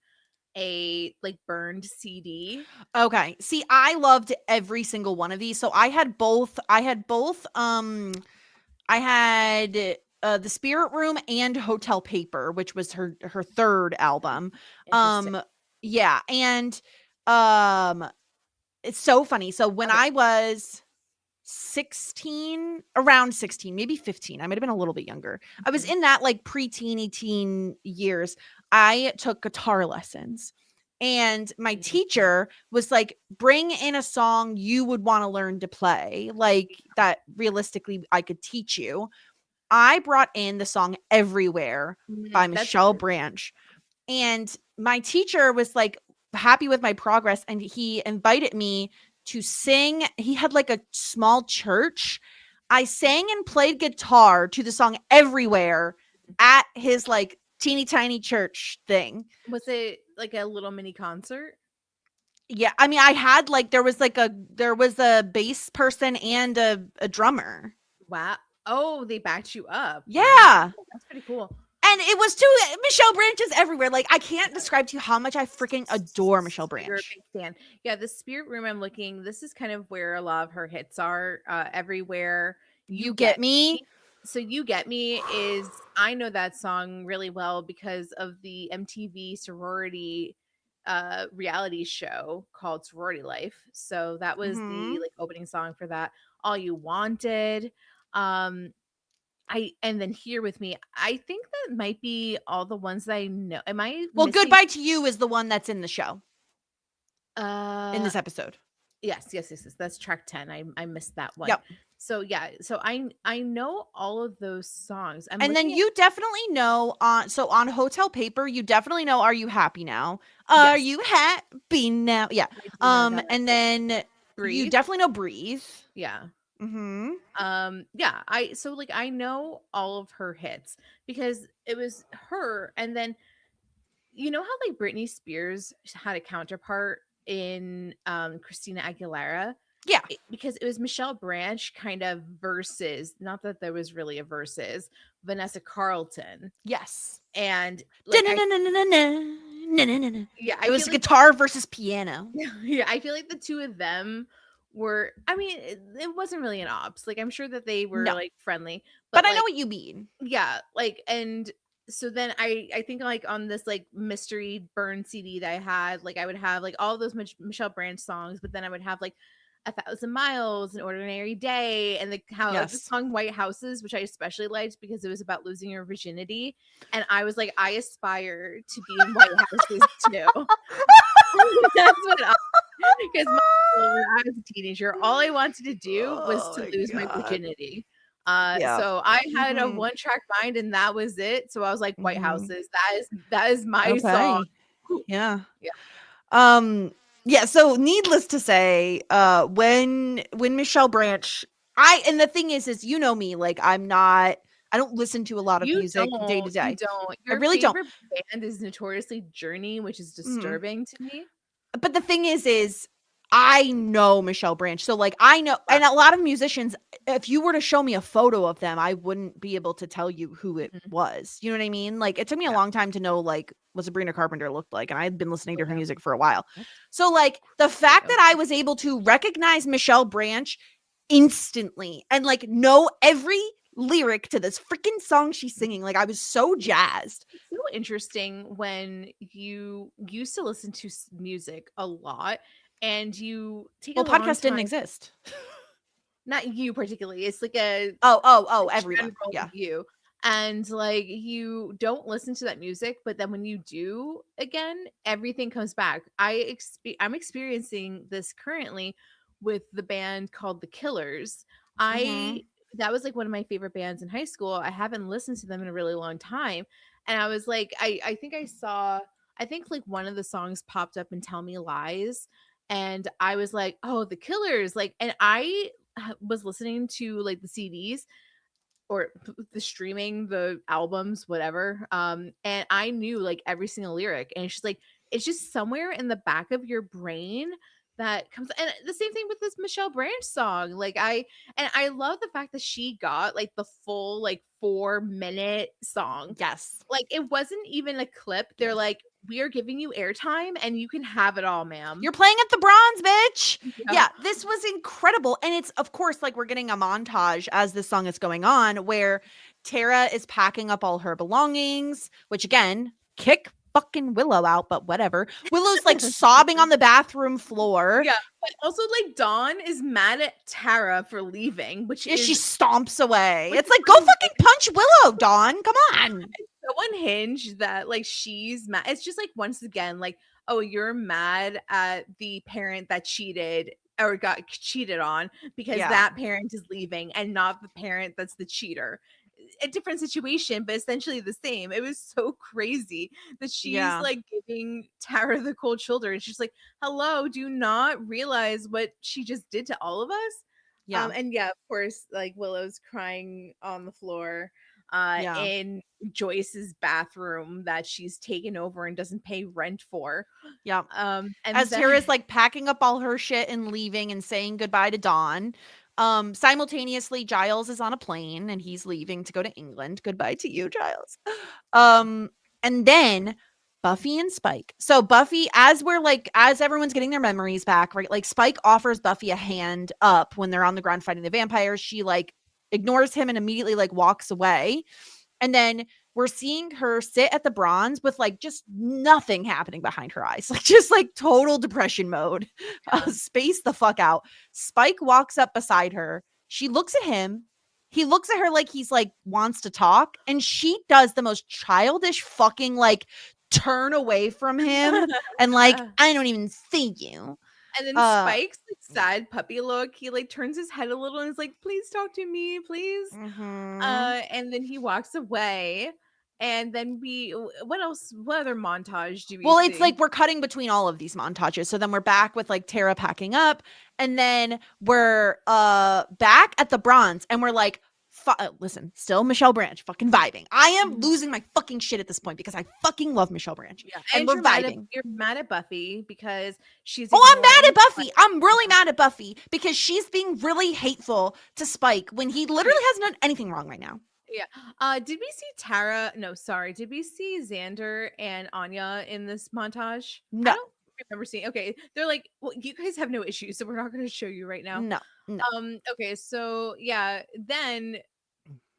S4: a burned CD.
S3: Okay. See, I loved every single one of these. So I had both. I had The Spirit Room and Hotel Paper, which was her third album. Yeah, and it's so funny. So when I was around 16, maybe 15. I might have been a little bit younger. I was in that like preteeny teen years. I took guitar lessons. And my teacher was like, bring in a song you would want to learn to play, like that realistically I could teach you. I brought in the song Everywhere by Michelle Branch. And my teacher was like happy with my progress. And he invited me to sing. He had like a small church. I sang and played guitar to the song Everywhere at his like teeny tiny church thing.
S4: Was it like a little mini concert?
S3: Yeah, I mean, I had like there was a bass person and a drummer.
S4: Wow. Oh, they backed you up.
S3: Yeah.
S4: Wow. That's pretty cool.
S3: And it was to Michelle Branch's Everywhere. Like, I can't describe to you how much I freaking adore Michelle Branch.
S4: You're a big fan. Yeah, the Spirit Room I'm looking, this is kind of where a lot of her hits are. Everywhere.
S3: You Get Me.
S4: So You Get Me is, I know that song really well because of the MTV sorority reality show called Sorority Life. So that was the like opening song for that. All You Wanted. And then Here With Me. I think that might be all the ones that I know. Am I
S3: Well,
S4: missing?
S3: Goodbye to You is the one that's in the show. In this episode.
S4: Yes. That's track 10. I missed that one.
S3: Yep.
S4: So yeah, so I know all of those songs.
S3: And then you definitely know on Hotel Paper, you definitely know Are You Happy Now? Are You Happy Now? Yeah. And then
S4: Breathe.
S3: You definitely know Breathe.
S4: Yeah.
S3: Yeah,
S4: I know all of her hits because it was her. And then you know how like Britney Spears had a counterpart in Christina Aguilera?
S3: Yeah.
S4: Because it was Michelle Branch kind of versus, not that there was really a versus, Vanessa Carlton.
S3: Yes.
S4: And like,
S3: yeah,
S4: it
S3: was guitar versus piano.
S4: Yeah, I feel like the two of them were, I mean, it wasn't really an ops. Like, I'm sure that they were like friendly,
S3: but
S4: like,
S3: I know what you mean.
S4: Yeah, like, and so then I think like on this like mystery burn CD that I had, like I would have like all those Michelle Branch songs, but then I would have like 1,000 Miles, An Ordinary Day, and the song White Houses, which I especially liked because it was about losing your virginity. And I was like, I aspire to be in White Houses too. That's what because when I was a teenager, all I wanted to do was to lose my virginity. So I had a one-track mind, and that was it. So I was like, White Houses. That is my song.
S3: Yeah. Yeah, so needless to say, when Michelle Branch, and the thing is you know me, like I don't listen to a lot of music day to day.
S4: You don't. Your
S3: I really don't.
S4: Band is notoriously Journey, which is disturbing to me.
S3: But the thing is I know Michelle Branch. So like I know, and a lot of musicians, if you were to show me a photo of them, I wouldn't be able to tell you who it was. You know what I mean? Like it took me a long time to know like what Sabrina Carpenter looked like, and I had been listening to her music for a while. So like the fact that I was able to recognize Michelle Branch instantly and like know every lyric to this freaking song she's singing, like I was so jazzed.
S4: It's so interesting when you used to listen to music a lot and you take
S3: podcast didn't exist.
S4: Not you particularly. It's like a
S3: everyone. Yeah.
S4: You. And like you don't listen to that music, but then when you do again, everything comes back. I'm experiencing this currently with the band called The Killers. That was like one of my favorite bands in high school. I haven't listened to them in a really long time. And I was like, I think like one of the songs popped up in Tell Me Lies. And I was like, oh, The Killers. Like, and I was listening to like the CDs or the streaming, the albums, whatever. And I knew like every single lyric. And she's like, it's just somewhere in the back of your brain that comes. And the same thing with this Michelle Branch song. Like I love the fact that she got like the full like 4-minute song.
S3: Yes. Like
S4: it wasn't even a clip. They're like, we are giving you airtime and you can have it all, ma'am.
S3: You're playing at the Bronze, bitch. Yeah, this was incredible. And it's, of course, like we're getting a montage as this song is going on where Tara is packing up all her belongings, which again, kick fucking Willow out, but whatever. Willow's like sobbing on the bathroom floor.
S4: Yeah, but also like Dawn is mad at Tara for leaving, which
S3: Yeah,
S4: is
S3: she stomps away.
S4: which
S3: It's
S4: is
S3: like, go fucking punch Willow, Dawn. Come on.
S4: so unhinged that like she's mad. It's just like once again, like, oh, you're mad at the parent that cheated or got cheated on because
S3: Yeah.
S4: that parent is leaving and not the parent that's the cheater. A different situation, but essentially the same. It was so crazy that she's
S3: Yeah.
S4: like giving Tara the cold shoulder, and she's like, "Hello, do you not realize what she just did to all of us?"
S3: Yeah.
S4: And yeah, of course, like Willow's crying on the floor
S3: Yeah.
S4: in Joyce's bathroom that she's taken over and doesn't pay rent for.
S3: Yeah.
S4: And
S3: As
S4: then,
S3: Tara's like packing up all her shit and leaving and saying goodbye to Dawn. Simultaneously, Giles is on a plane and he's leaving to go to England. Goodbye to you, Giles. And then Buffy and Spike. So Buffy, as everyone's getting their memories back, right? Like Spike offers Buffy a hand up when they're on the ground fighting the vampires. She like ignores him and immediately like walks away. And then we're seeing her sit at the bronze with like just nothing happening behind her eyes, like just like total depression mode. Space the fuck out. Spike walks up beside her. She looks at him. He looks at her like he's like wants to talk, and she does the most childish fucking like turn away from him and like I don't even see you.
S4: And then Spike's like sad puppy look. He like turns his head a little and is like, "Please talk to me, please." And then he walks away. And then what else? What other montage do we see?
S3: It's like we're cutting between all of these montages. So then we're back with like Tara packing up, and then we're back at the bronze, and we're like, listen, still Michelle Branch fucking vibing. I am losing my fucking shit at this point because I fucking love Michelle Branch.
S4: Yeah,
S3: and we're vibing.
S4: You're mad at Buffy because she's.
S3: I'm mad at Buffy. I'm really mad at Buffy because she's being really hateful to Spike when he literally hasn't done anything wrong right now.
S4: Yeah. Did we see Tara? No, sorry. Did we see Xander and Anya in this montage?
S3: No.
S4: I don't remember seeing. Okay, they're like, well, you guys have no issues, so we're not going to show you right now.
S3: No.
S4: Okay, so yeah, then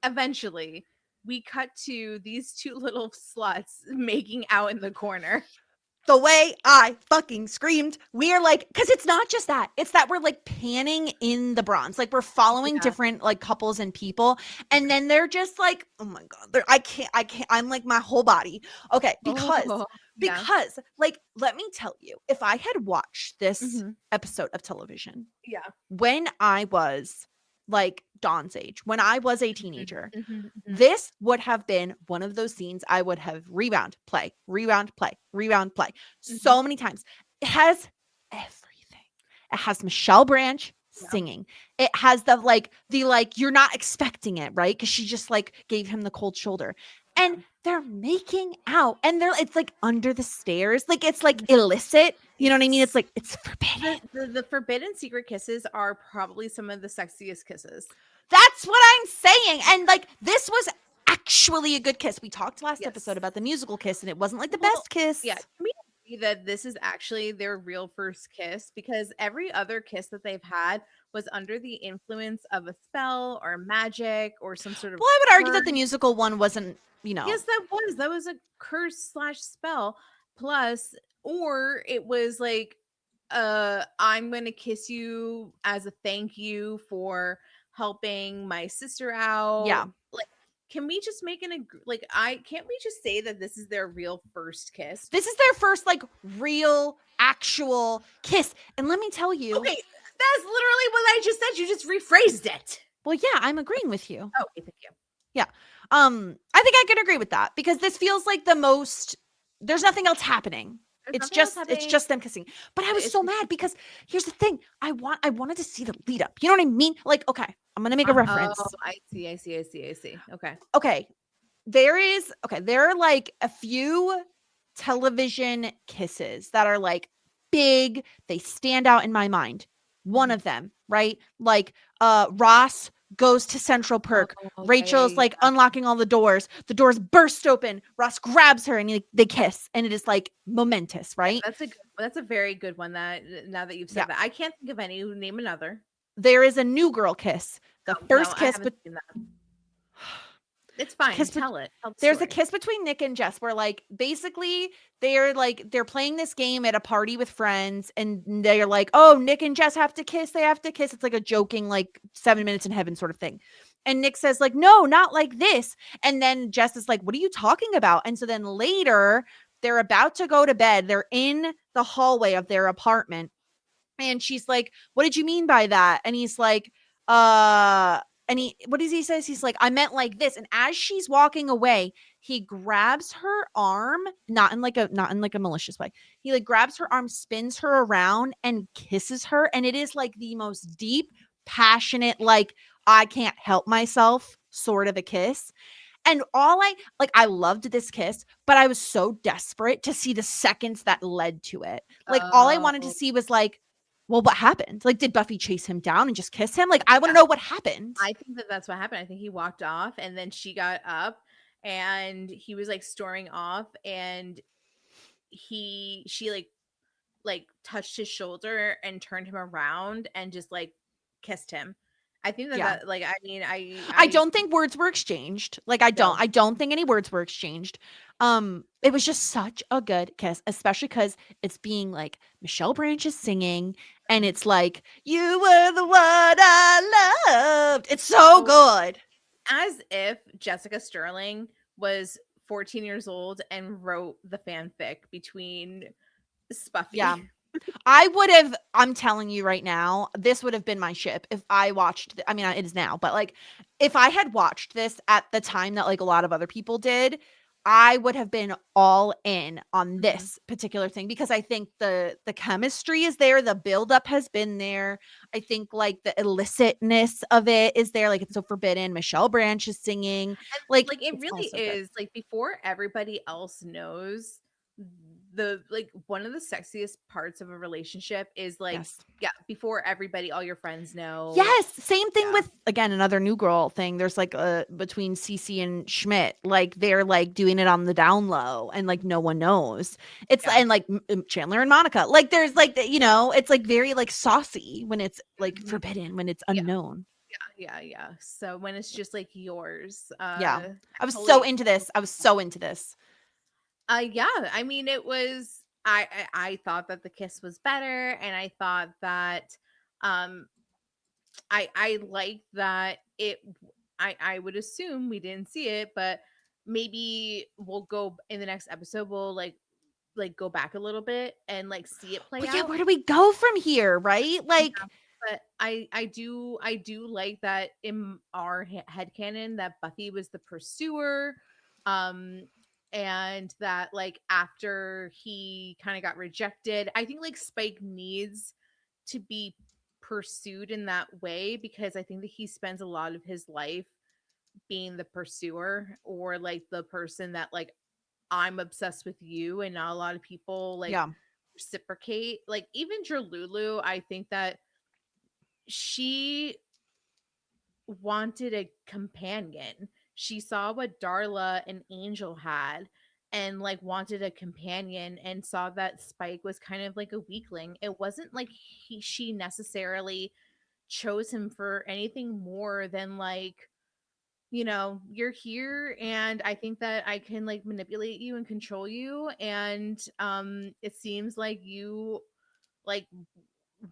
S4: eventually we cut to these two little sluts making out in the corner.
S3: The way I fucking screamed, we are like, because it's not just that, it's that we're like panning in the bronze, like we're following different like couples and people, and then they're just like, oh my god, I can't, I'm like my whole body. Okay, because like, let me tell you, if I had watched this episode of television, when I was like Dawn's age, when I was a teenager, this would have been one of those scenes I would have rewound, play so many times. It has everything. It has Michelle Branch singing. It has the you're not expecting it, right? Because she just like gave him the cold shoulder. And they're making out, and it's like under the stairs, like it's like illicit. You know what I mean? It's like it's forbidden.
S4: The forbidden secret kisses are probably some of the sexiest kisses.
S3: That's what I'm saying. And like this was actually a good kiss. We talked last episode about the musical kiss, and it wasn't like the best kiss.
S4: Yeah, we agree that this is actually their real first kiss, because every other kiss that they've had was under the influence of a spell or magic or some sort of.
S3: Well, I would argue that the musical one wasn't.
S4: Yes, that was a curse / spell, plus, or it was like, I'm gonna kiss you as a thank you for helping my sister out.
S3: Yeah,
S4: like, can we just make can't we just say that this is their real first kiss?
S3: This is their first like real actual kiss, and let me tell you,
S4: okay, that's literally what I just said. You just rephrased it.
S3: Well, yeah, I'm agreeing with you.
S4: Oh, okay, thank you.
S3: Yeah. I think I can agree with that because this feels like the most, there's nothing else happening. It's just them kissing. But I was so mad because here's the thing. I wanted to see the lead up. You know what I mean? Like, okay, I'm going to make a reference.
S4: Oh, I see.
S3: Okay. There are like a few television kisses that are like big. They stand out in my mind. One of them, right? Like, Ross goes to Central Perk. Rachel's like unlocking all the doors burst open. Ross grabs her and they kiss, and it is like momentous, right?
S4: That's a very good one. That now that you've said that, I can't think of any. Name another.
S3: There is a New Girl kiss. The first kiss, but
S4: It's fine.
S3: Kiss
S4: Tell it. Tell the
S3: There's a
S4: story.
S3: kiss between Nick and Jess where like basically they're playing this game at a party with friends and they're like, oh, Nick and Jess have to kiss. They have to kiss. It's like a joking like 7 minutes in heaven sort of thing. And Nick says like, no, not like this. And then Jess is like, what are you talking about? And so then later they're about to go to bed. They're in the hallway of their apartment. And she's like, what did you mean by that? And he's like, and what does he says? He's like, I meant like this. And as she's walking away, he grabs her arm, not in like a malicious way. He like grabs her arm, spins her around and kisses her. And it is like the most deep, passionate, like I can't help myself sort of a kiss. And I loved this kiss, but I was so desperate to see the seconds that led to it. Like all I wanted to see was like, well, what happened? Like, did Buffy chase him down and just kiss him? Like, I want to know what happened.
S4: I think that that's what happened. I think he walked off and then she got up and he was like storming off and she like touched his shoulder and turned him around and just like kissed him. I think that like, I mean,
S3: I don't think words were exchanged. Like, I don't think any words were exchanged. It was just such a good kiss, especially because it's being like Michelle Branch is singing and it's like, you were the one I loved. It's so good.
S4: As if Jessica Sterling was 14 years old and wrote the fanfic between Buffy.
S3: Yeah. I would have, I'm telling you right now, this would have been my ship if I watched, I mean, it is now, but like if I had watched this at the time that like a lot of other people did, I would have been all in on this particular thing because I think the chemistry is there. The buildup has been there. I think like the illicitness of it is there. Like it's so forbidden. Michelle Branch is singing.
S4: And,
S3: like
S4: it really is like before everybody else knows the like one of the sexiest parts of a relationship is like before everybody, all your friends know.
S3: Yes, same thing with again another New Girl thing. There's like between Cece and Schmidt, like they're like doing it on the down low and like no one knows. It's and like Chandler and Monica, like there's like it's like very like saucy when it's like forbidden, when it's unknown.
S4: Yeah. So when it's just like yours,
S3: I was so into this.
S4: Yeah, I mean, it was. I thought that the kiss was better, and I thought that, I liked that it. I would assume we didn't see it, but maybe we'll go in the next episode. We'll like go back a little bit and like see it play out.
S3: Yeah, where do we go from here? Right, like.
S4: Yeah. But I do like that in our headcanon that Buffy was the pursuer. And that like after he kind of got rejected, I think like Spike needs to be pursued in that way because I think that he spends a lot of his life being the pursuer or like the person that like I'm obsessed with you and not a lot of people like reciprocate. Like even Lulu, I think that she wanted a companion. She saw what Darla and Angel had and like wanted a companion and saw that Spike was kind of like a weakling. It wasn't like she necessarily chose him for anything more than like, you're here and I think that I can like manipulate you and control you. And it seems like you like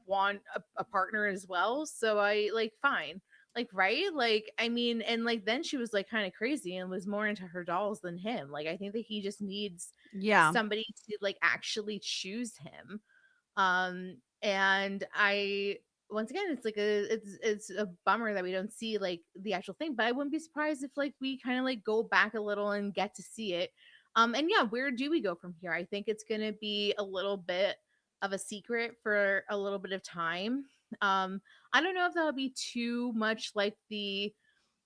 S4: want a partner as well. So I like fine. Like, right? Like, I mean, and like then she was like kind of crazy and was more into her dolls than him. Like, I think that he just needs somebody to like actually choose him. And I once again it's like it's a bummer that we don't see like the actual thing, but I wouldn't be surprised if like we kind of like go back a little and get to see it. And yeah, where do we go from here? I think it's gonna be a little bit of a secret for a little bit of time. I don't know if that'll be too much like the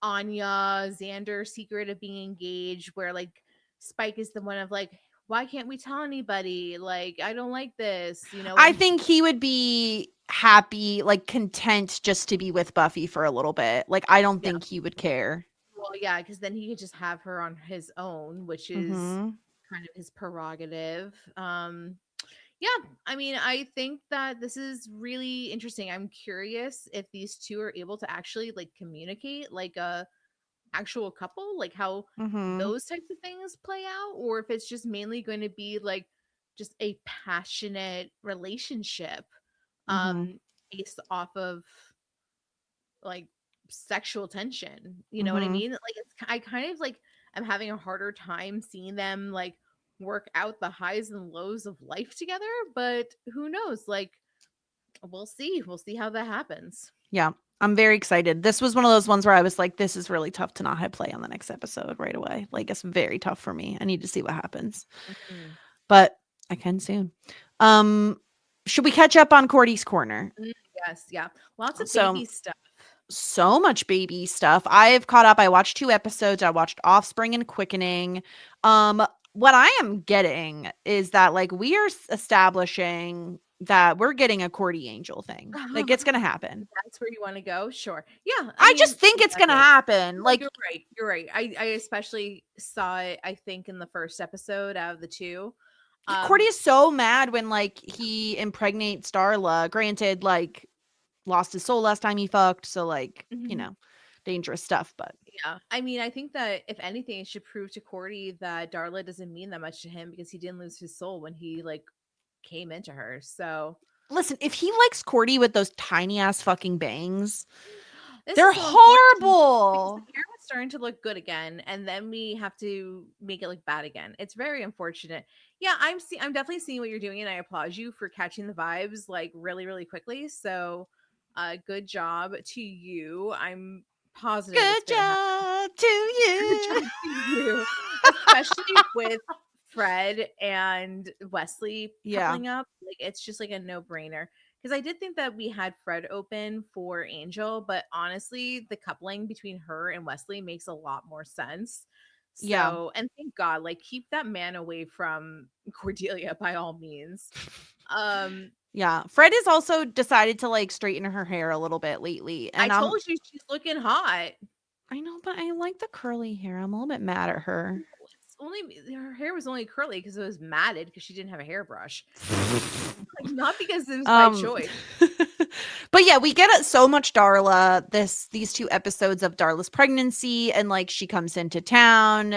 S4: Anya Xander secret of being engaged, where like Spike is the one of like, why can't we tell anybody? Like, I don't like this,
S3: I think he would be happy, like content just to be with Buffy for a little bit. Like, I don't think he would care.
S4: Well, yeah, because then he could just have her on his own, which is kind of his prerogative. Yeah, I mean, I think that this is really interesting. I'm curious if these two are able to actually like communicate like a actual couple, like how
S3: Mhm.
S4: those types of things play out, or if it's just mainly going to be like just a passionate relationship
S3: Mhm.
S4: based off of like sexual tension. You know what I
S3: Mhm.
S4: mean? Like I kind of like I'm having a harder time seeing them like work out the highs and lows of life together, but who knows? Like we'll see. We'll see how that happens.
S3: Yeah. I'm very excited. This was one of those ones where I was like, this is really tough to not hit play on the next episode right away. Like, it's very tough for me. I need to see what happens.
S4: Mhm.
S3: But I can soon. Should we catch up on Cordy's Corner?
S4: Yes, yeah. Lots of
S3: So
S4: baby stuff.
S3: so much baby stuff. I've caught up. I watched 2 episodes. I watched Offspring and Quickening. What I am getting is that like we are establishing that we're getting a Cordy Angel thing. Like it's gonna happen.
S4: That's where you want to go? Sure. Yeah, I
S3: I
S4: mean,
S3: just think it's gonna
S4: exactly.
S3: happen.
S4: No,
S3: Like
S4: you're right. You're right. I especially saw it, I think, in the first episode out of the two.
S3: Cordy is so mad when like he impregnates Darla. Granted, like lost his soul last time he fucked, so like,
S4: Mhm.
S3: dangerous stuff, but
S4: Yeah. I mean, I think that if anything, it should prove to Cordy that Darla doesn't mean that much to him because he didn't lose his soul when he like came into her. So
S3: listen, if he likes Cordy with those tiny ass fucking bangs,
S4: this
S3: they're
S4: is so unfortunate because the
S3: horrible.
S4: hair was starting to look good again, and then we have to make it look bad again. It's very unfortunate. Yeah, I'm definitely seeing what you're doing, and I applaud you for catching the vibes like really, really quickly. So, good job to you. I'm positive it's
S3: Good
S4: gonna happen.
S3: job to
S4: Good
S3: you.
S4: job to you, especially with Fred and Wesley
S3: Yeah.
S4: coupling up. Like it's just like a no-brainer. Because I did think that we had Fred open for Angel, but honestly, the coupling between her and Wesley makes a lot more sense.
S3: Yeah.
S4: So, and thank God, like keep that man away from Cordelia by all means. Um,
S3: Yeah. Fred has also decided to like straighten her hair a little bit lately.
S4: I
S3: And
S4: told you she's looking hot.
S3: I know, but I like the curly hair. I'm a little bit mad at her.
S4: It's only her hair was only curly because it was matted because she didn't have a hairbrush. Like, not because it was by
S3: Um,
S4: choice.
S3: but yeah, we get so much Darla. These 2 episodes of Darla's pregnancy, and like she comes into town.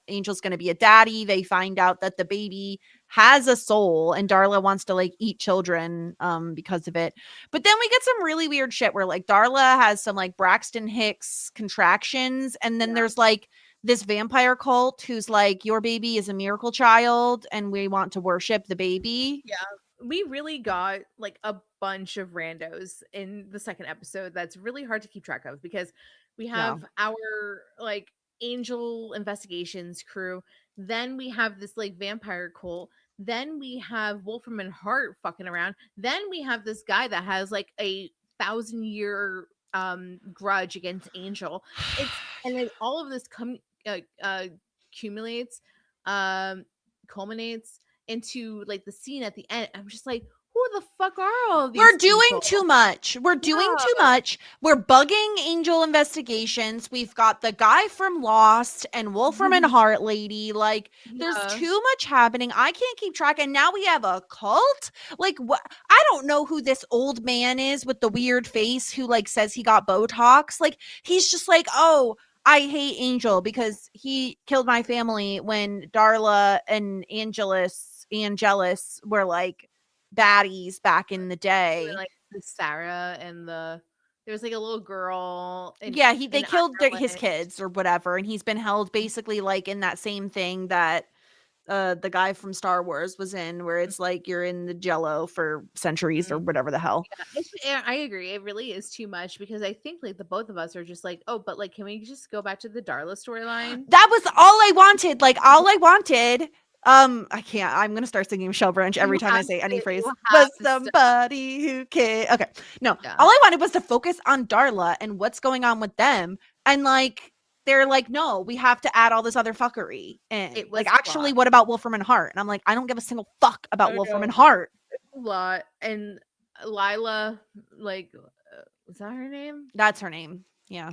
S3: Angel's gonna be a daddy. They find out that the baby has a soul, and Darla wants to like eat children because of it. But then we get some really weird shit where like Darla has some like Braxton Hicks contractions, and then
S4: Yeah.
S3: there's like this vampire cult who's like, your baby is a miracle child, and we want to worship the baby.
S4: Yeah. We really got like a bunch of randos in the second episode that's really hard to keep track of because we
S3: Yeah.
S4: have our like angel investigations crew, then we have this like vampire cult, then we have Wolfram and Hart fucking around, then we have this guy that has like a 1,000-year grudge against Angel. It's and then all of this accumulates culminates into like the scene at the end. I'm just like, who the fuck are all these
S3: We're doing
S4: people?
S3: too much. We're doing too
S4: Yeah.
S3: much. We're bugging Angel Investigations. We've got the guy from Lost and Wolfram and Hart lady. Like, there's
S4: Yeah.
S3: too much happening. I can't keep track. And now we have a cult. Like, what? I don't know who this old man is with the weird face who like says he got Botox. Like, he's just like, oh, I hate Angel because he killed my family when Darla and Angelus were like baddies back in the day.
S4: Like the Sarah and there was like a little girl
S3: Yeah, they
S4: in
S3: killed his
S4: Ireland.
S3: kids or whatever, and he's been held basically like in that same thing that the guy from Star Wars was in, where it's like you're in the jello for centuries or whatever the hell.
S4: Yeah, I agree. It really is too much because I think like the both of us are just like, oh, but like, can we just go back to the Darla storyline?
S3: That was all I wanted. Like all I wanted. I can't. I'm gonna start singing Michelle Branch every
S4: You
S3: time I
S4: have
S3: say any
S4: to-
S3: phrase.
S4: you
S3: Was
S4: have to stop.
S3: somebody who cared. Okay, no.
S4: Yeah.
S3: All I wanted was to focus on Darla and what's going on with them, and like they're like, no, we have to add all this other fuckery. And
S4: It
S3: like,
S4: was a
S3: actually,
S4: lot.
S3: what about Wolfram and Hart? And I'm like, I don't give a single fuck about
S4: I
S3: Wolfram
S4: know.
S3: and Hart.
S4: A lot. And Lila, like, was that her name?
S3: That's her name. Yeah.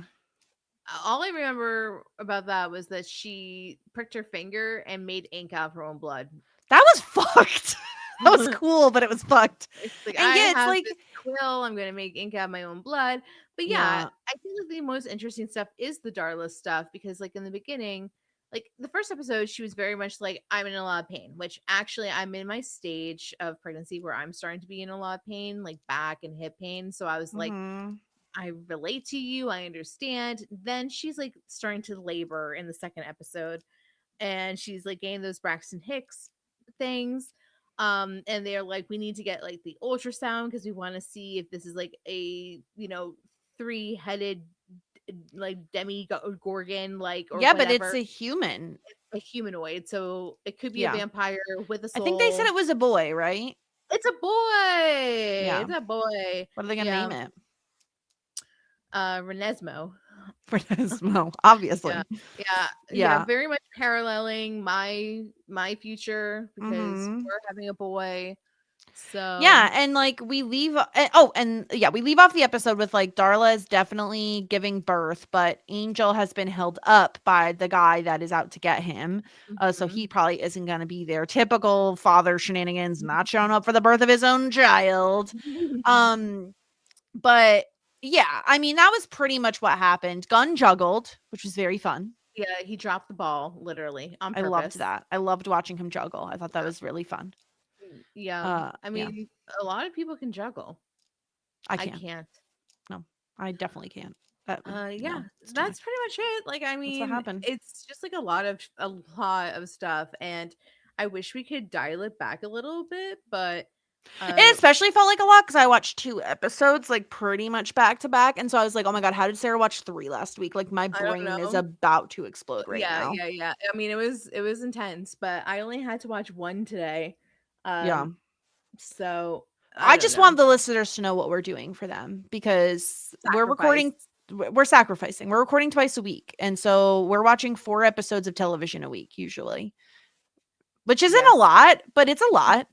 S4: All I remember about that was that she pricked her finger and made ink out of her own blood.
S3: That was fucked. That was cool, but it was fucked.
S4: It's like,
S3: And
S4: I
S3: yeah, it's
S4: have
S3: like
S4: this quill. I'm gonna make ink out of my own blood. But yeah, I feel like the most interesting stuff is the Darla stuff because, like, in the beginning, like the first episode, she was very much like, I'm in a lot of pain, which actually I'm in my stage of pregnancy where I'm starting to be in a lot of pain, like back and hip pain. So I was like,
S3: mhm.
S4: I relate to you. I understand. Then she's like starting to labor in the second episode, and she's like getting those Braxton Hicks things. And they're like, we need to get like the ultrasound because we want to see if this is like a, you know, 3-headed like demi gorgon, like, or
S3: Yeah, but it's
S4: whatever,
S3: a human.
S4: a humanoid. So it could be a
S3: Yeah.
S4: vampire with a
S3: I think they said
S4: soul.
S3: it was a boy, right?
S4: It's a boy.
S3: Yeah.
S4: It's a boy.
S3: What are they gonna
S4: Yeah.
S3: name it?
S4: Renesmo.
S3: Renesmo, obviously.
S4: Yeah, very much paralleling my future because
S3: Mhm.
S4: we're having a boy. So
S3: Yeah, and like we leave we leave off the episode with like Darla is definitely giving birth, but Angel has been held up by the guy that is out to get him. So he probably isn't going to be there. Typical father shenanigans, not showing up for the birth of his own child. But yeah, I mean that was pretty much what happened. Gunn juggled, which was very fun.
S4: yeah, he dropped the ball literally on
S3: I
S4: purpose.
S3: loved that. I loved watching him juggle. I thought that was really fun.
S4: Yeah, I
S3: yeah.
S4: mean, a lot of people can juggle.
S3: I
S4: I
S3: can't.
S4: can't.
S3: No, I definitely can't.
S4: Yeah,
S3: no, it's too
S4: that's
S3: much.
S4: pretty much it. Like, I
S3: That's what
S4: mean,
S3: happened.
S4: it's just like a lot of stuff, and I wish we could dial it back a little bit, but
S3: It especially felt like a lot because I watched 2 episodes like pretty much back to back, and so I was like, "Oh my god, how did Sarah watch 3 last week?" Like my
S4: I don't
S3: brain is
S4: know.
S3: about to explode right
S4: Yeah,
S3: now.
S4: yeah. I mean, it was intense, but I only had to watch one today.
S3: Yeah.
S4: So
S3: I
S4: don't
S3: just
S4: know.
S3: want the listeners to know what we're doing for them because we're recording we're sacrificing. We're recording twice a week, and so we're watching 4 episodes of television a week usually. Which isn't a lot, but it's a lot.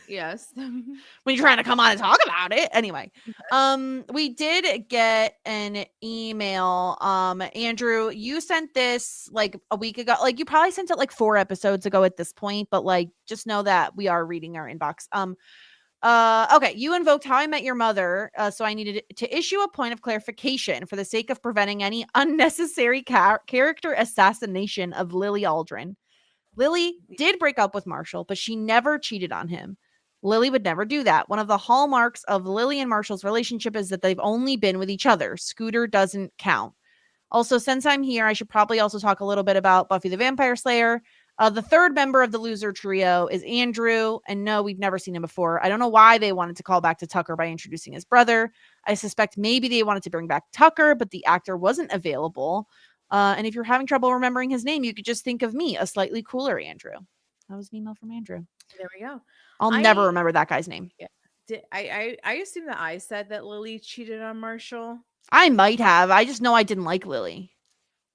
S4: Yes.
S3: When you're trying to come on and talk about it. Anyway, we did get an email. Andrew, you sent this like a week ago. Like you probably sent it like 4 episodes ago at this point, but like just know that we are reading our inbox. Okay, you invoked How I Met Your Mother, so I needed to issue a point of clarification for the sake of preventing any unnecessary character assassination of Lily Aldrin. Lily did break up with Marshall, but she never cheated on him. Lily would never do that. One of the hallmarks of Lily and Marshall's relationship is that they've only been with each other. Scooter doesn't count. Also, since I'm here, I should probably also talk a little bit about Buffy the Vampire Slayer. The third member of the loser trio is Andrew, and no, we've never seen him before. I don't know why they wanted to call back to Tucker by introducing his brother. I suspect maybe they wanted to bring back Tucker, but the actor wasn't available. And if you're having trouble remembering his name, you could just think of me, a slightly cooler Andrew. That was an email from Andrew.
S4: There we go.
S3: I'll never remember that guy's name.
S4: Yeah. I assume that I said that Lily cheated on Marshall.
S3: I might have. I just know I didn't like Lily.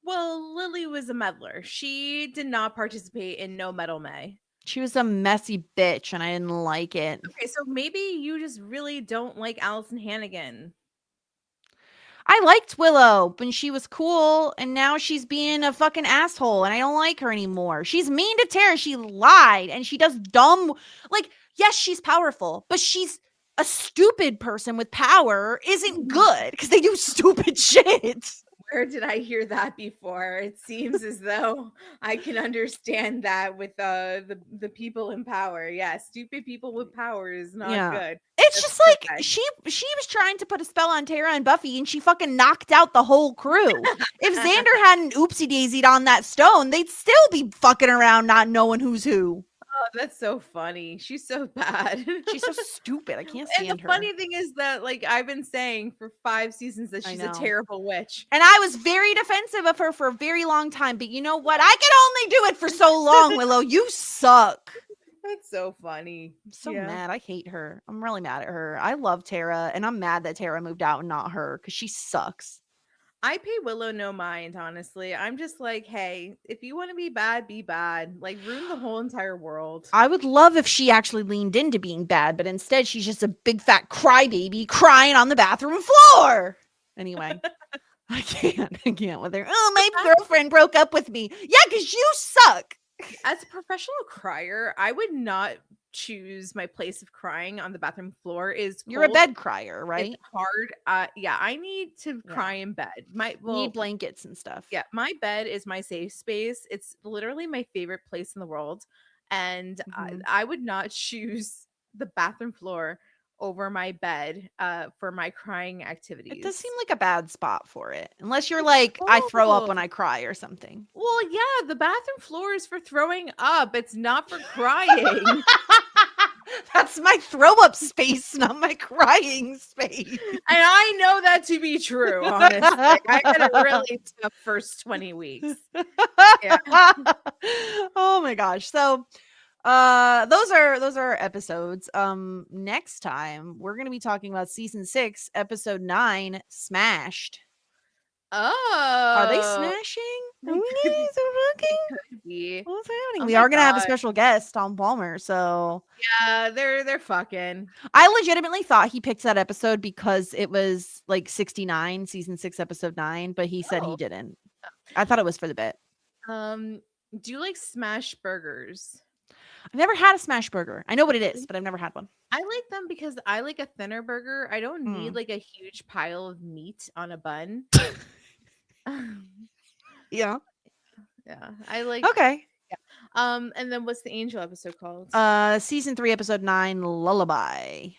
S4: Well, Lily was a meddler. She did not participate in No Meddle May.
S3: She was a messy bitch, and I didn't like it.
S4: Okay, so maybe you just really don't like Allison Hannigan.
S3: I liked Willow when she was cool, and now she's being a fucking asshole, and I don't like her anymore. She's mean to Tara. She lied, and she does dumb... Like, yes, she's powerful, but she's a stupid person with power isn't good because they do stupid shit.
S4: Where did I hear that before? It seems as though I can understand that with the people in power. Yeah, stupid people with power is not good.
S3: It's just like she was trying to put a spell on Tara and Buffy, and she fucking knocked out the whole crew. If Xander hadn't oopsie daisied on that stone, they'd still be fucking around not knowing who's who.
S4: Oh, that's so funny. She's so bad.
S3: She's so stupid. I can't stand her.
S4: And the funny thing is that, like, I've been saying for 5 seasons that she's a terrible witch.
S3: And I was very defensive of her for a very long time. But you know what? I can only do it for so long, Willow. You suck.
S4: That's so funny.
S3: I'm so mad. I hate her. I'm really mad at her. I love Tara, and I'm mad that Tara moved out and not her because she sucks.
S4: I pay Willow no mind, honestly. I'm just like, hey, if you want to be bad, be bad. Like, ruin the whole entire world.
S3: I would love if she actually leaned into being bad, but instead she's just a big fat crybaby crying on the bathroom floor. Anyway, I can't with her. Oh, my girlfriend broke up with me. Yeah, because you suck.
S4: As a professional crier, I would not choose my place of crying on the bathroom floor is
S3: You're a
S4: cold.
S3: bed crier, right?
S4: It's hard. Yeah, I need to cry in bed.
S3: Need blankets and stuff.
S4: Yeah, my bed is my safe space. It's literally my favorite place in the world, and I would not choose the bathroom floor over my bed for my crying activities.
S3: It does seem like a bad spot for it, unless you're like, I throw up when I cry or something.
S4: Well, yeah, the bathroom floor is for throwing up. It's not for crying.
S3: That's my throw up space, not my crying space.
S4: And I know that to be true, honestly. I had a really tough first 20 weeks. Yeah.
S3: Oh my gosh. So those are episodes. Next time we're gonna be talking about season 6, episode 9, Smashed.
S4: Oh,
S3: Are they smashing? Are we getting so fucking?
S4: could be.
S3: What's happening?
S4: Oh
S3: We
S4: my
S3: are gonna have a
S4: God.
S3: special guest, Tom Palmer. So
S4: Yeah, they're fucking.
S3: I legitimately thought he picked that episode because it was like 69, season 6, episode 9, but he said he
S4: Oh.
S3: didn't. I thought it was for the bit.
S4: Do you like smash burgers?
S3: I've never had a smash burger. I know what it is, but I've never had one.
S4: I like them because I like a thinner burger. I don't need
S3: Mm.
S4: like a huge pile of meat on a bun.
S3: Yeah.
S4: Yeah, I like.
S3: Okay.
S4: And then what's the angel episode called?
S3: Season 3, episode 9, Lullaby.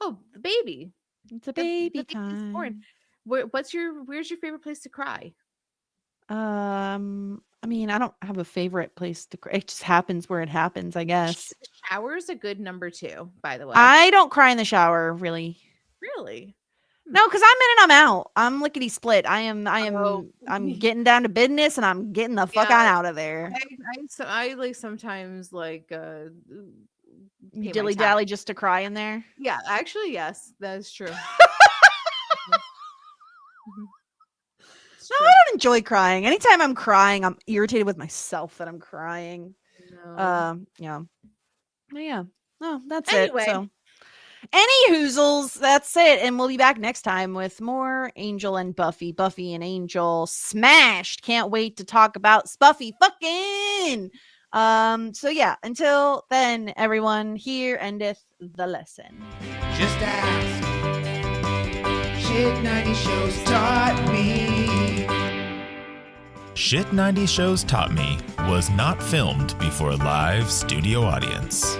S4: Oh, the baby.
S3: It's a
S4: The
S3: baby
S4: baby's
S3: time.
S4: born. Where's your favorite place to cry?
S3: I mean, I don't have a favorite place to cry. It just happens where it happens, I guess.
S4: The shower is a good number 2, by the way.
S3: I don't cry in the shower, really.
S4: Really?
S3: No, because I'm in and I'm out. I'm lickety split. I'm
S4: Oh.
S3: I'm getting down to business and I'm getting the fuck
S4: Yeah.
S3: on out of there.
S4: I like sometimes like pay my
S3: Dilly
S4: tab.
S3: dally just to cry in there.
S4: Yeah, actually, yes, that is true. It's
S3: No,
S4: true.
S3: I don't enjoy crying. Anytime I'm crying, I'm irritated with myself that I'm crying.
S4: No.
S3: Yeah. But yeah. No, that's
S4: Anyway.
S3: it. So any hoozles, that's it. And we'll be back next time with more Angel and Buffy. Buffy and Angel smashed. Can't wait to talk about Spuffy fucking. So yeah, until then, everyone, here endeth the lesson.
S1: Just ask. Shit 90 shows taught me.
S2: Shit 90 Shows Taught Me was not filmed before a live studio audience.